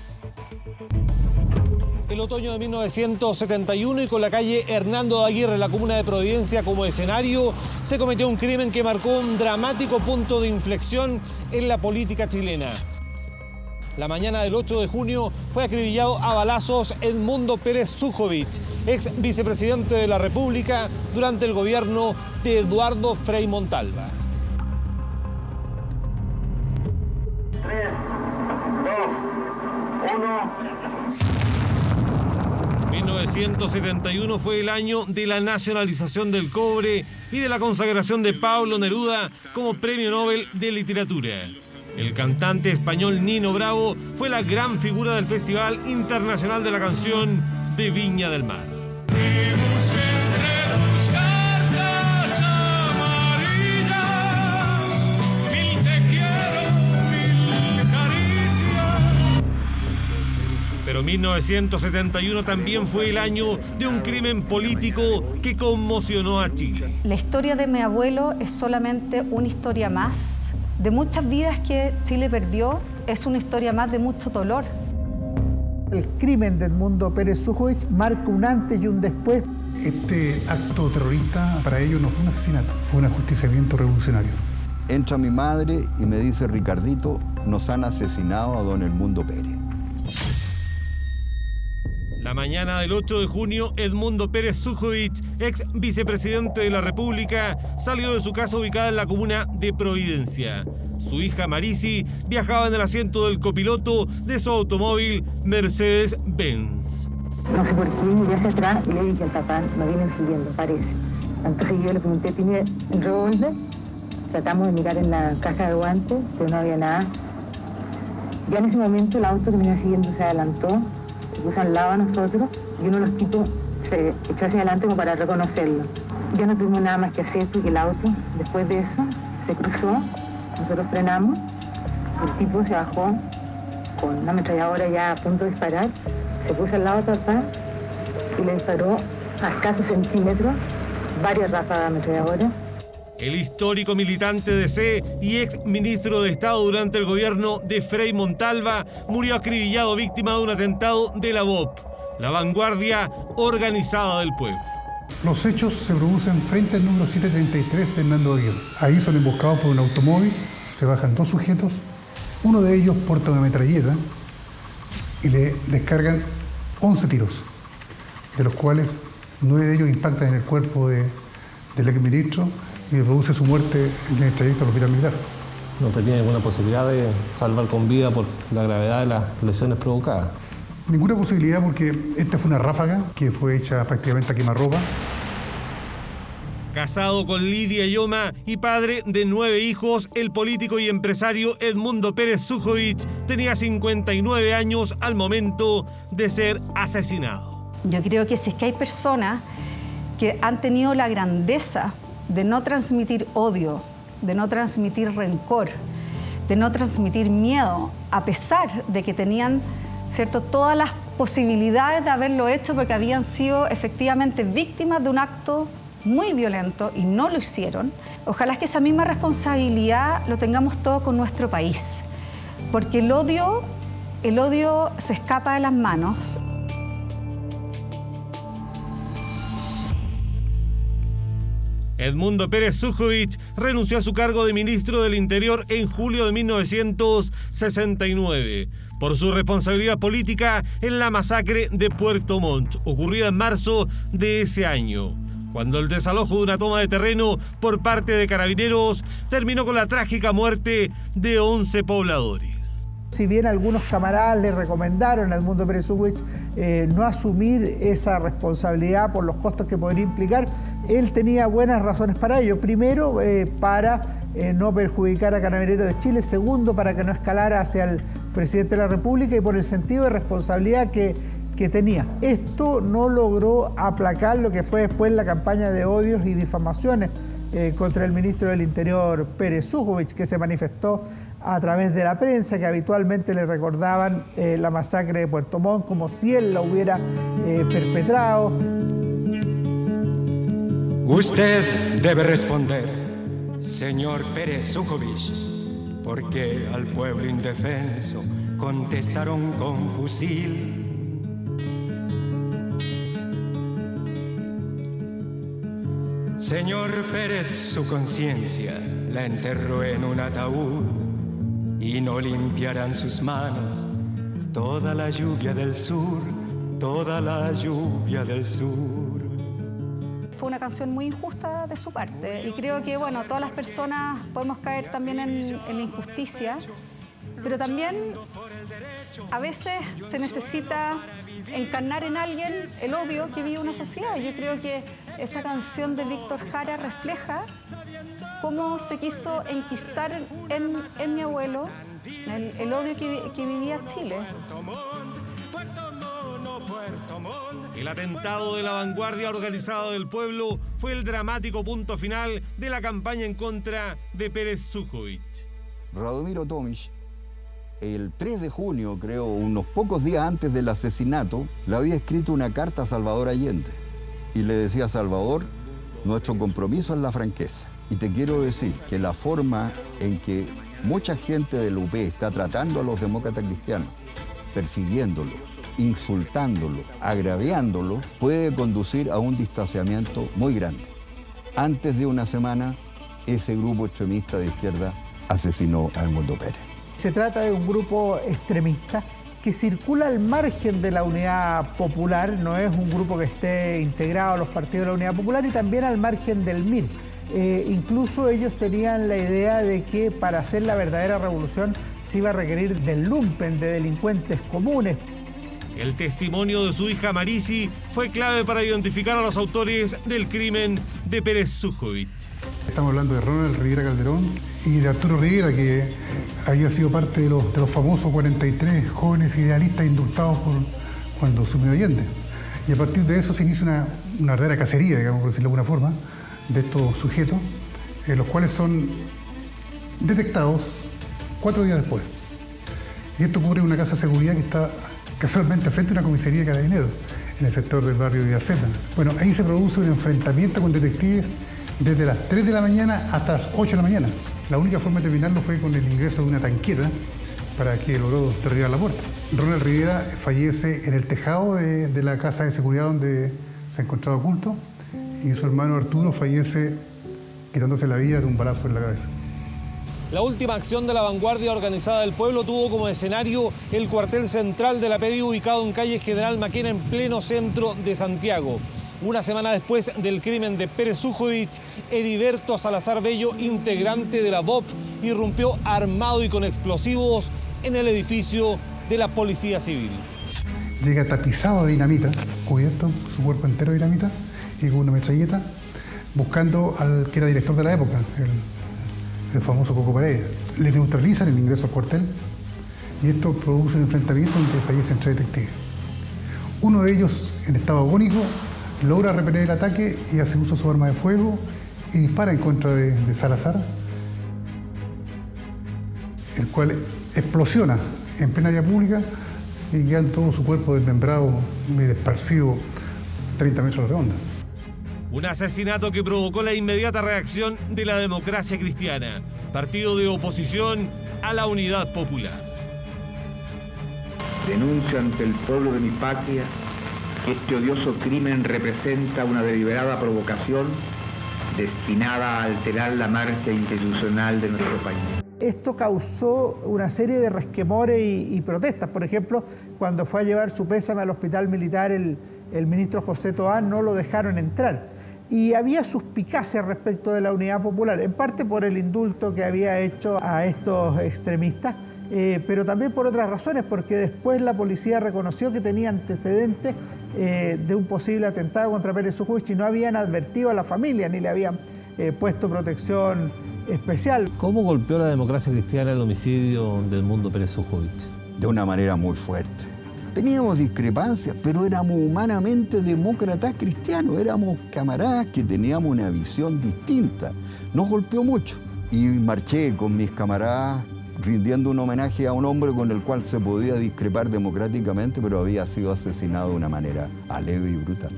El otoño de 1971 y con la calle Hernando de Aguirre, en la comuna de Providencia, como escenario, se cometió un crimen que marcó un dramático punto de inflexión en la política chilena. La mañana del 8 de junio fue acribillado a balazos Edmundo Pérez Sujovic, ex vicepresidente de la República durante el gobierno de Eduardo Frei Montalva. 3, 2, 1... 1971 fue el año de la nacionalización del cobre y de la consagración de Pablo Neruda como Premio Nobel de Literatura. El cantante español Nino Bravo fue la gran figura del Festival Internacional de la Canción de Viña del Mar. Pero 1971 también fue el año de un crimen político que conmocionó a Chile. La historia de mi abuelo es solamente una historia más de muchas vidas que Chile perdió, es una historia más de mucho dolor. El crimen de Edmundo Pérez Sujovic marca un antes y un después. Este acto terrorista para ellos no fue un asesinato, fue un ajusticiamiento revolucionario. Entra mi madre y me dice: Ricardito, nos han asesinado a don Edmundo Pérez. La mañana del 8 de junio, Edmundo Pérez Sujovic, ex vicepresidente de la República, salió de su casa ubicada en la comuna de Providencia. Su hija Marisi viajaba en el asiento del copiloto de su automóvil Mercedes-Benz. No sé por qué, miré hacia atrás y le dije al papá: me vienen siguiendo, parece. Entonces yo le pregunté: ¿tiene el revólver? Tratamos de mirar en la caja de guantes, pero no había nada. Ya en ese momento el auto que me venía siguiendo se adelantó, se puso al lado de nosotros y uno de los tipos se echó hacia adelante como para reconocerlo. Ya no tuvimos nada más que hacer porque el auto, después de eso, se cruzó, nosotros frenamos, el tipo se bajó con una ametralladora ya a punto de disparar, se puso al lado de papá y le disparó a escasos centímetros varias ráfagas de ametralladora. El histórico militante de C y ex ministro de Estado durante el gobierno de Frei Montalva murió acribillado víctima de un atentado de la BOP, la vanguardia organizada del pueblo. Los hechos se producen frente al número 733 de Hernando de Aguirre. Ahí son emboscados por un automóvil, se bajan dos sujetos, uno de ellos porta una metralleta y le descargan 11 tiros, de los cuales 9 de ellos impactan en el cuerpo del exministro y produce su muerte en el trayecto al hospital militar. No tenía ninguna posibilidad de salvar con vida por la gravedad de las lesiones provocadas. Ninguna posibilidad, porque esta fue una ráfaga que fue hecha prácticamente a quemarropa. Casado con Lidia Yoma y padre de 9 hijos, el político y empresario Edmundo Pérez Sujovic tenía 59 años al momento de ser asesinado. Yo creo que si es que hay personas que han tenido la grandeza de no transmitir odio, de no transmitir rencor, de no transmitir miedo, a pesar de que tenían, ¿cierto?, todas las posibilidades de haberlo hecho porque habían sido efectivamente víctimas de un acto muy violento y no lo hicieron. Ojalá que esa misma responsabilidad lo tengamos todos con nuestro país, porque el odio se escapa de las manos. Edmundo Pérez Sujovic renunció a su cargo de ministro del Interior en julio de 1969 por su responsabilidad política en la masacre de Puerto Montt, ocurrida en marzo de ese año, cuando el desalojo de una toma de terreno por parte de carabineros terminó con la trágica muerte de 11 pobladores. Si bien algunos camaradas le recomendaron a Edmundo Pérez Sujovic no asumir esa responsabilidad por los costos que podría implicar, él tenía buenas razones para ello. Primero, para no perjudicar a Carabineros de Chile. Segundo, para que no escalara hacia el presidente de la República y por el sentido de responsabilidad que tenía. Esto no logró aplacar lo que fue después la campaña de odios y difamaciones contra el ministro del Interior, Pérez Sujovic, que se manifestó a través de la prensa, que habitualmente le recordaban la masacre de Puerto Montt como si él la hubiera perpetrado. Usted debe responder, señor Pérez Sujovic, porque al pueblo indefenso contestaron con fusil. Señor Pérez, su conciencia la enterró en un ataúd y no limpiarán sus manos toda la lluvia del sur, toda la lluvia del sur. Fue una canción muy injusta de su parte y creo que, bueno, todas las personas podemos caer también en la injusticia, pero también a veces se necesita encarnar en alguien el odio que vive una sociedad. Yo creo que esa canción de Víctor Jara refleja cómo se quiso enquistar en mi abuelo el odio que vivía Chile. El atentado de la vanguardia organizada del pueblo fue el dramático punto final de la campaña en contra de Pérez Sujovic. Radomiro Tomic, el 3 de junio, creo, unos pocos días antes del asesinato, le había escrito una carta a Salvador Allende y le decía: Salvador, nuestro compromiso es la franqueza. Y te quiero decir que la forma en que mucha gente del UP está tratando a los demócratas cristianos, persiguiéndolo, insultándolo, agraviándolo, puede conducir a un distanciamiento muy grande. Antes de una semana, ese grupo extremista de izquierda asesinó a Edmundo Pérez. Se trata de un grupo extremista que circula al margen de la Unidad Popular, no es un grupo que esté integrado a los partidos de la Unidad Popular, y también al margen del MIR. Incluso ellos tenían la idea de que para hacer la verdadera revolución se iba a requerir del lumpen, de delincuentes comunes. El testimonio de su hija Marisi fue clave para identificar a los autores del crimen de Pérez Sujovic. Estamos hablando de Ronald Rivera Calderón y de Arturo Rivera, que había sido parte de los famosos 43 jóvenes idealistas indultados cuando asumió Allende. Y a partir de eso se inicia una verdadera cacería, digamos, por decirlo de alguna forma, de estos sujetos, los cuales son detectados 4 días después. Y esto ocurre en una casa de seguridad que está casualmente frente a una comisaría de Carabineros, en el sector del barrio de Villaceta. Bueno, ahí se produce un enfrentamiento con detectives desde las 3 de la mañana hasta las 8 de la mañana. La única forma de terminarlo fue con el ingreso de una tanqueta para que logró derribar la puerta. Ronald Rivera fallece en el tejado de la casa de seguridad donde se encontraba oculto, y su hermano Arturo fallece quitándose la vida de un balazo en la cabeza. La última acción de la vanguardia organizada del pueblo tuvo como escenario el cuartel central de la PDI, ubicado en calle General Maquena, en pleno centro de Santiago. Una semana después del crimen de Pérez Sujovic, Heriberto Salazar Bello, integrante de la BOP, irrumpió armado y con explosivos en el edificio de la Policía Civil. Llega tapizado de dinamita, cubierto, su cuerpo entero de dinamita, y con una metralleta, buscando al que era director de la época, el famoso Coco Paredes. Le neutralizan el ingreso al cuartel y esto produce un enfrentamiento en que fallecen 3 detectives. Uno de ellos, en estado agónico, logra repeler el ataque y hace uso de su arma de fuego y dispara en contra de Salazar, el cual explosiona en plena vía pública y queda todo su cuerpo desmembrado y desparcido 30 metros de redonda. Un asesinato que provocó la inmediata reacción de la Democracia Cristiana, partido de oposición a la Unidad Popular. Denuncio ante el pueblo de mi patria que este odioso crimen representa una deliberada provocación destinada a alterar la marcha institucional de nuestro país. Esto causó una serie de resquemores y protestas. Por ejemplo, cuando fue a llevar su pésame al hospital militar el ministro José Toá, no lo dejaron entrar. y había suspicacia respecto de la Unidad Popular, en parte por el indulto que había hecho a estos extremistas, pero también por otras razones, porque después la policía reconoció que tenía antecedentes de un posible atentado contra Pérez Sujovic y no habían advertido a la familia ni le habían puesto protección especial. ¿Cómo golpeó la democracia cristiana el homicidio del Mundo Pérez Sujovic? De una manera muy fuerte. Teníamos discrepancias, pero éramos humanamente demócratas cristianos, éramos camaradas que teníamos una visión distinta. Nos golpeó mucho y marché con mis camaradas rindiendo un homenaje a un hombre con el cual se podía discrepar democráticamente, pero había sido asesinado de una manera aleve y brutal.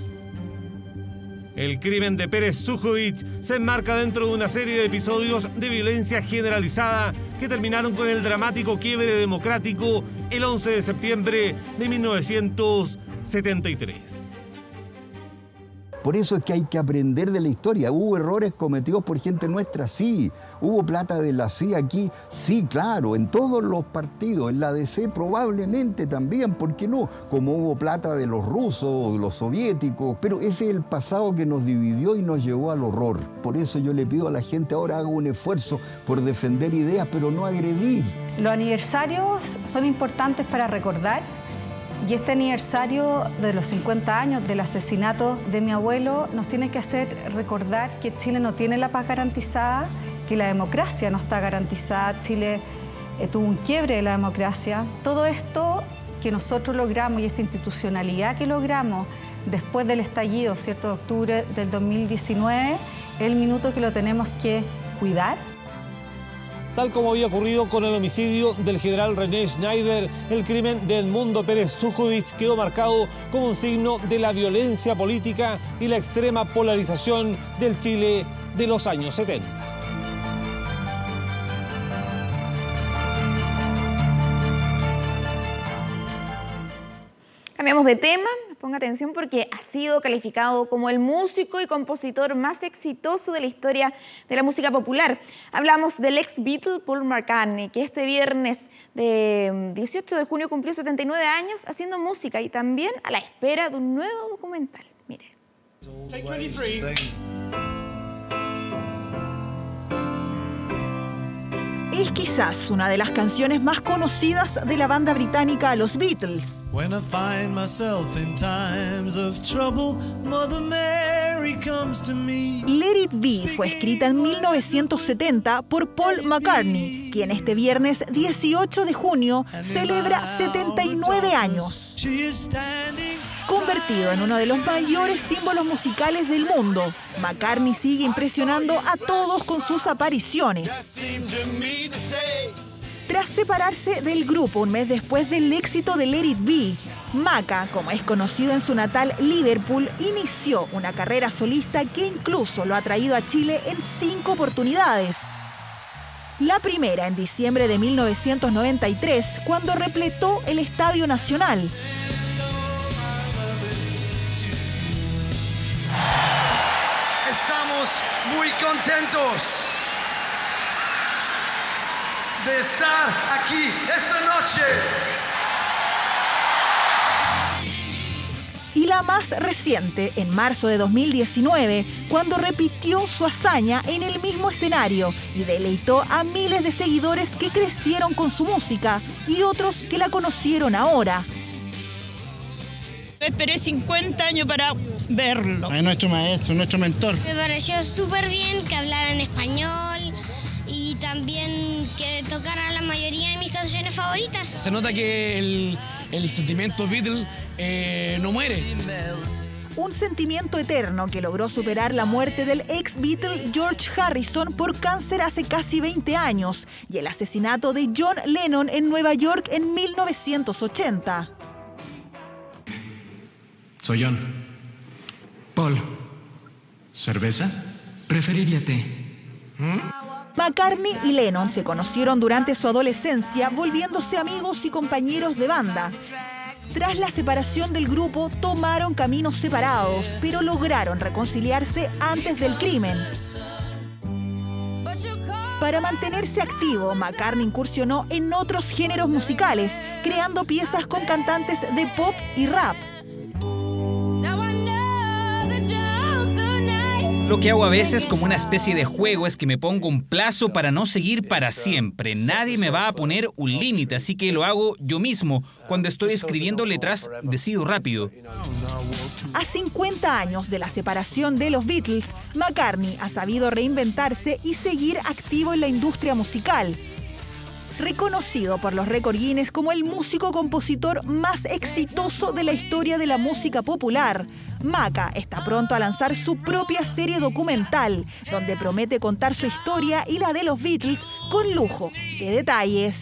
El crimen de Pérez Sujovic se enmarca dentro de una serie de episodios de violencia generalizada que terminaron con el dramático quiebre democrático el 11 de septiembre de 1973. Por eso es que hay que aprender de la historia. ¿Hubo errores cometidos por gente nuestra? Sí. ¿Hubo plata de la CIA aquí? Sí, claro. En todos los partidos, en la DC probablemente también, ¿por qué no? Como hubo plata de los rusos, de los soviéticos. Pero ese es el pasado que nos dividió y nos llevó al horror. Por eso yo le pido a la gente ahora haga un esfuerzo por defender ideas, pero no agredir. Los aniversarios son importantes para recordar. Y este aniversario de los 50 años del asesinato de mi abuelo nos tiene que hacer recordar que Chile no tiene la paz garantizada, que la democracia no está garantizada, Chile tuvo un quiebre de la democracia. Todo esto que nosotros logramos y esta institucionalidad que logramos después del estallido, ¿cierto?, de octubre del 2019, es el minuto que lo tenemos que cuidar. Tal como había ocurrido con el homicidio del general René Schneider, el crimen de Edmundo Pérez Sujovic quedó marcado como un signo de la violencia política y la extrema polarización del Chile de los años 70. Cambiamos de tema, ponga atención porque ha sido calificado como el músico y compositor más exitoso de la historia de la música popular. Hablamos del ex Beatle Paul McCartney, que este viernes de 18 de junio cumplió 79 años haciendo música y también a la espera de un nuevo documental. Mire. Take 23. Es quizás una de las canciones más conocidas de la banda británica Los Beatles. When I find myself in times of trouble, Mother Mary comes to me. Let It Be fue escrita en 1970 por Paul McCartney, quien este viernes 18 de junio celebra 79 años. Convertido en uno de los mayores símbolos musicales del mundo, McCartney sigue impresionando a todos con sus apariciones. Tras separarse del grupo un mes después del éxito de Let It Be, Maca, como es conocido en su natal Liverpool, inició una carrera solista que incluso lo ha traído a Chile en 5 oportunidades. La primera en diciembre de 1993, cuando repletó el Estadio Nacional. Estamos muy contentos de estar aquí esta noche. Y la más reciente, en marzo de 2019, cuando repitió su hazaña en el mismo escenario y deleitó a miles de seguidores que crecieron con su música y otros que la conocieron ahora. Esperé 50 años para verlo. Es nuestro maestro, nuestro mentor. Me pareció súper bien que hablara en español y también que tocara la mayoría de mis canciones favoritas. Se nota que el sentimiento Beatle no muere. Un sentimiento eterno que logró superar la muerte del ex Beatle George Harrison por cáncer hace casi 20 años y el asesinato de John Lennon en Nueva York en 1980. Soy John. Paul. ¿Cerveza? Preferiría té. McCartney y Lennon se conocieron durante su adolescencia, volviéndose amigos y compañeros de banda. Tras la separación del grupo, tomaron caminos separados, pero lograron reconciliarse antes del crimen. Para mantenerse activo, McCartney incursionó en otros géneros musicales, creando piezas con cantantes de pop y rap. Lo que hago a veces como una especie de juego es que me pongo un plazo para no seguir para siempre. Nadie me va a poner un límite, así que lo hago yo mismo. Cuando estoy escribiendo letras, decido rápido. A 50 años de la separación de los Beatles, McCartney ha sabido reinventarse y seguir activo en la industria musical. Reconocido por los récord Guinness como el músico-compositor más exitoso de la historia de la música popular, Maca está pronto a lanzar su propia serie documental, donde promete contar su historia y la de los Beatles con lujo de detalles.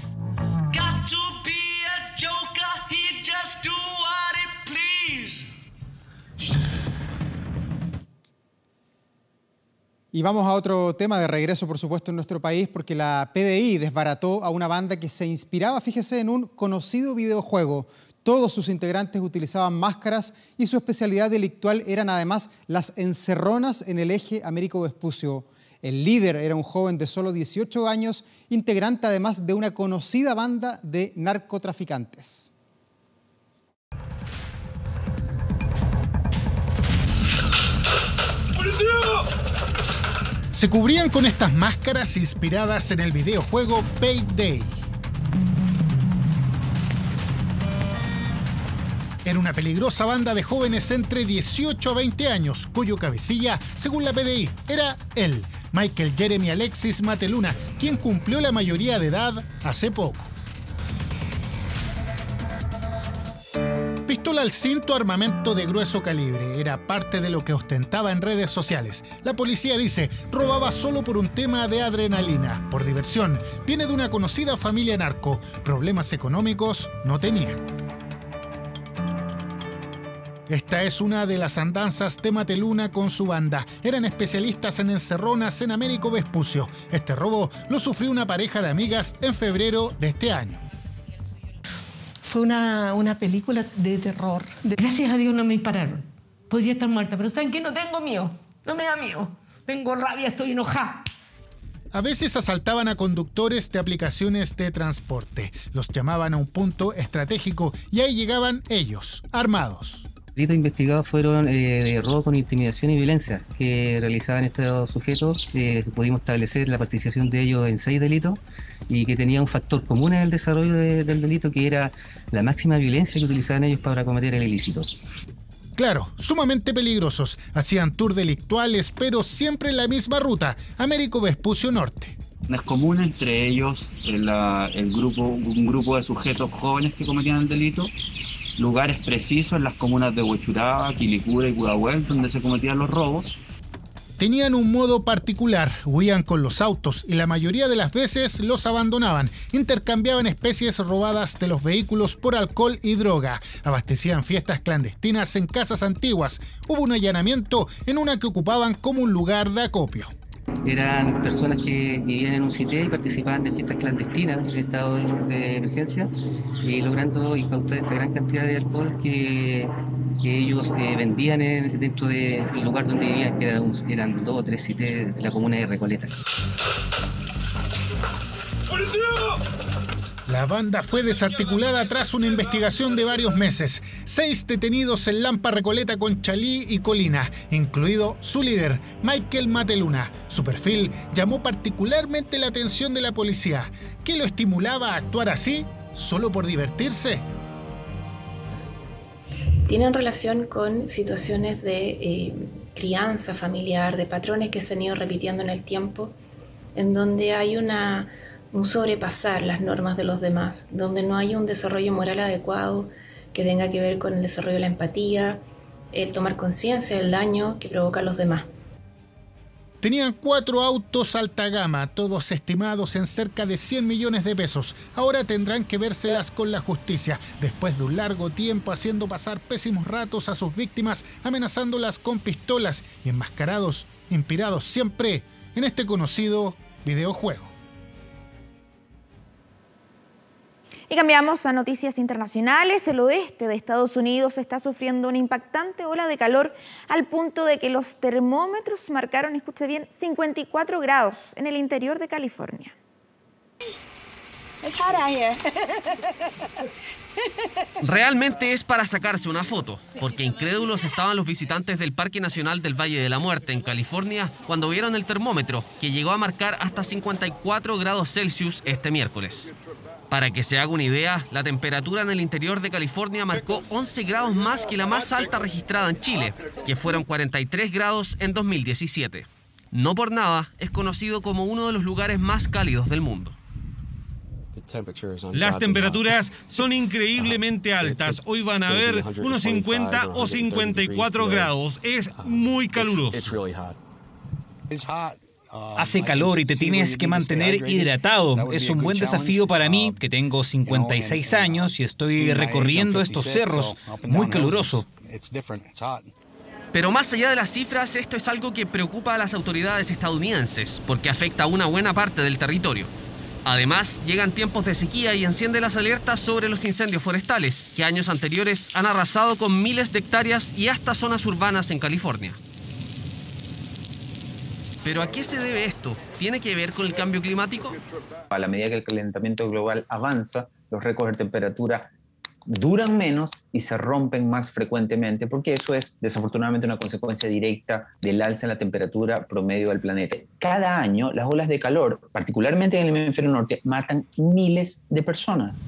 Y vamos a otro tema de regreso, por supuesto, en nuestro país, porque la PDI desbarató a una banda que se inspiraba, fíjese, en un conocido videojuego. Todos sus integrantes utilizaban máscaras y su especialidad delictual eran además las encerronas en el eje Américo Vespucio. El líder era un joven de solo 18 años, integrante además de una conocida banda de narcotraficantes. Se cubrían con estas máscaras inspiradas en el videojuego Payday. Era una peligrosa banda de jóvenes entre 18 a 20 años, cuyo cabecilla, según la PDI, era él, Michael Jeremy Alexis Mateluna, quien cumplió la mayoría de edad hace poco. Pistola al cinto, armamento de grueso calibre. Era parte de lo que ostentaba en redes sociales. La policía dice, robaba solo por un tema de adrenalina, por diversión. Viene de una conocida familia narco. Problemas económicos no tenía. Esta es una de las andanzas de Mateluna con su banda. Eran especialistas en encerronas en Américo Vespucio. Este robo lo sufrió una pareja de amigas en febrero de este año. Fue una película de terror. Gracias a Dios no me dispararon. Podría estar muerta, pero ¿saben qué? No tengo miedo. No me da miedo. Tengo rabia, estoy enojada. A veces asaltaban a conductores de aplicaciones de transporte. Los llamaban a un punto estratégico y ahí llegaban ellos, armados. Los delitos investigados fueron de robo con intimidación y violencia que realizaban estos sujetos. Pudimos establecer la participación de ellos en 6 delitos y que tenía un factor común en el desarrollo del delito, que era la máxima violencia que utilizaban ellos para cometer el ilícito. Claro, sumamente peligrosos. Hacían tours delictuales, pero siempre en la misma ruta, Américo Vespucio Norte. No es común entre ellos un grupo de sujetos jóvenes que cometían el delito. Lugares precisos en las comunas de Huechuraba, Quilicura y Pudahuel, donde se cometían los robos. Tenían un modo particular, huían con los autos y la mayoría de las veces los abandonaban. Intercambiaban especies robadas de los vehículos por alcohol y droga. Abastecían fiestas clandestinas en casas antiguas. Hubo un allanamiento en una que ocupaban como un lugar de acopio. Eran personas que vivían en un CITE y participaban de fiestas clandestinas en estado de emergencia, logrando incautar esta gran cantidad de alcohol que ellos vendían dentro del lugar donde vivían, que eran 2 o 3 CITE de la comuna de Recoleta. ¡Policía! La banda fue desarticulada tras una investigación de varios meses. 6 detenidos en Lampa, Recoleta, Conchalí y Colina, incluido su líder, Michael Mateluna. Su perfil llamó particularmente la atención de la policía. ¿Qué lo estimulaba a actuar así? ¿Solo por divertirse? Tienen relación con situaciones de crianza familiar, de patrones que se han ido repitiendo en el tiempo, en donde hay un sobrepasar las normas de los demás, donde no hay un desarrollo moral adecuado que tenga que ver con el desarrollo de la empatía, el tomar conciencia del daño que provocan los demás. Tenían 4 autos alta gama, todos estimados en cerca de 100 millones de pesos. Ahora tendrán que vérselas con la justicia, después de un largo tiempo haciendo pasar pésimos ratos a sus víctimas, amenazándolas con pistolas y enmascarados, inspirados siempre en este conocido videojuego. Y cambiamos a noticias internacionales. El oeste de Estados Unidos está sufriendo una impactante ola de calor al punto de que los termómetros marcaron, escuche bien, 54 grados en el interior de California. It's hot out here. Realmente es para sacarse una foto, porque incrédulos estaban los visitantes del Parque Nacional del Valle de la Muerte en California cuando vieron el termómetro, que llegó a marcar hasta 54 grados Celsius este miércoles. Para que se haga una idea, la temperatura en el interior de California marcó 11 grados más que la más alta registrada en Chile, que fueron 43 grados en 2017. No por nada, es conocido como uno de los lugares más cálidos del mundo. Las temperaturas son increíblemente altas. Hoy van a ver unos 50 o 54 grados. Es muy caluroso. Hace calor y te tienes que mantener hidratado. Es un buen desafío para mí, que tengo 56 años y estoy recorriendo estos cerros. Muy caluroso. Pero más allá de las cifras, esto es algo que preocupa a las autoridades estadounidenses, porque afecta a una buena parte del territorio. Además, llegan tiempos de sequía y enciende las alertas sobre los incendios forestales, que años anteriores han arrasado con miles de hectáreas y hasta zonas urbanas en California. ¿Pero a qué se debe esto? ¿Tiene que ver con el cambio climático? A la medida que el calentamiento global avanza, los récords de temperatura duran menos y se rompen más frecuentemente, porque eso es desafortunadamente una consecuencia directa del alza en la temperatura promedio del planeta. Cada año las olas de calor, particularmente en el hemisferio norte, matan miles de personas.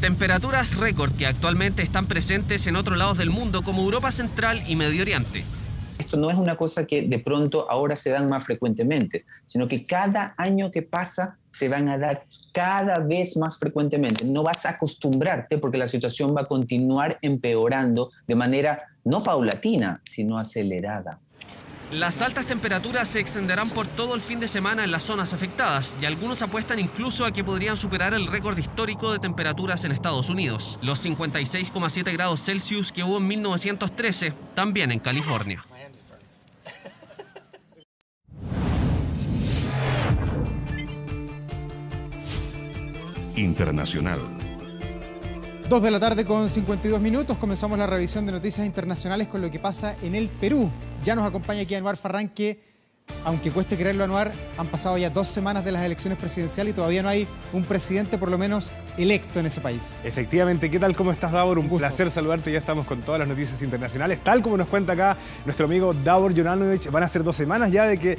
Temperaturas récord que actualmente están presentes en otros lados del mundo como Europa Central y Medio Oriente. Esto no es una cosa que de pronto ahora se dan más frecuentemente, sino que cada año que pasa se van a dar cada vez más frecuentemente. No vas a acostumbrarte porque la situación va a continuar empeorando de manera no paulatina, sino acelerada. Las altas temperaturas se extenderán por todo el fin de semana en las zonas afectadas y algunos apuestan incluso a que podrían superar el récord histórico de temperaturas en Estados Unidos, los 56,7 grados Celsius que hubo en 1913, también en California. Internacional. 2 de la tarde con 52 minutos. Comenzamos la revisión de noticias internacionales con lo que pasa en el Perú. Ya nos acompaña aquí Anwar Farrán, que, aunque cueste creerlo, Anwar, han pasado ya 2 semanas de las elecciones presidenciales y todavía no hay un presidente, por lo menos, electo en ese país. Efectivamente. ¿Qué tal? ¿Cómo estás, Davor? Un placer saludarte. Ya estamos con todas las noticias internacionales. Tal como nos cuenta acá nuestro amigo Davor Jonanovic, van a ser 2 semanas ya de que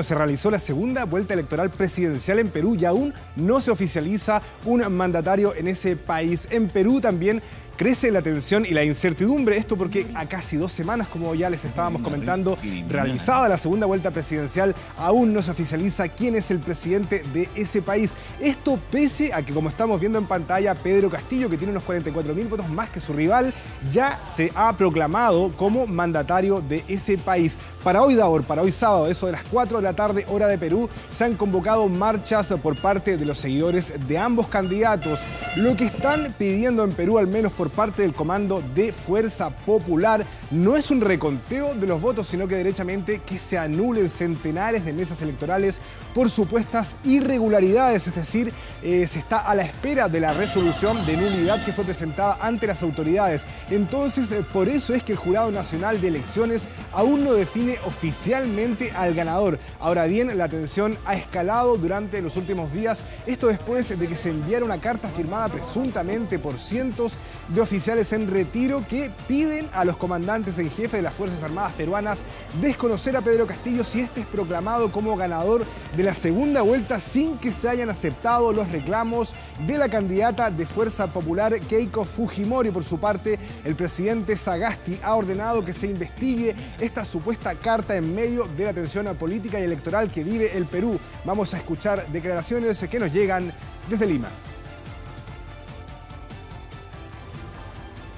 se realizó la segunda vuelta electoral presidencial en Perú y aún no se oficializa un mandatario en ese país. En Perú también crece la tensión y la incertidumbre, esto porque a casi 2 semanas, como ya les estábamos comentando, realizada la segunda vuelta presidencial, aún no se oficializa quién es el presidente de ese país. Esto pese a que, como estamos viendo en pantalla, Pedro Castillo, que tiene unos 44.000 votos más que su rival, ya se ha proclamado como mandatario de ese país. Para hoy, Davor, para hoy sábado, eso de las 4 de la tarde, hora de Perú, se han convocado marchas por parte de los seguidores de ambos candidatos. Lo que están pidiendo en Perú, al menos por parte del Comando de Fuerza Popular, no es un reconteo de los votos, sino que derechamente que se anulen centenares de mesas electorales por supuestas irregularidades, es decir, se está a la espera de la resolución de nulidad que fue presentada ante las autoridades. Entonces, por eso es que el Jurado Nacional de Elecciones aún no define oficialmente al ganador. Ahora bien, la tensión ha escalado durante los últimos días, esto después de que se enviara una carta firmada presuntamente por cientos de oficiales en retiro que piden a los comandantes en jefe de las Fuerzas Armadas peruanas desconocer a Pedro Castillo si este es proclamado como ganador de la segunda vuelta sin que se hayan aceptado los reclamos de la candidata de Fuerza Popular, Keiko Fujimori. Por su parte, el presidente Sagasti ha ordenado que se investigue esta supuesta carta en medio de la tensión política y electoral que vive el Perú. Vamos a escuchar declaraciones que nos llegan desde Lima.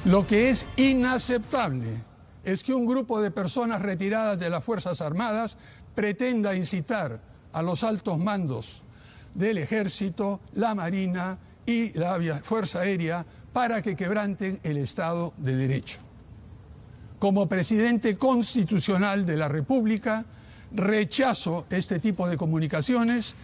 Lo que es inaceptable es que un grupo de personas retiradas de las Fuerzas Armadas pretenda incitar a los altos mandos del Ejército, la Marina y la Fuerza Aérea para que quebranten el Estado de Derecho. Como presidente constitucional de la República, rechazo este tipo de comunicaciones.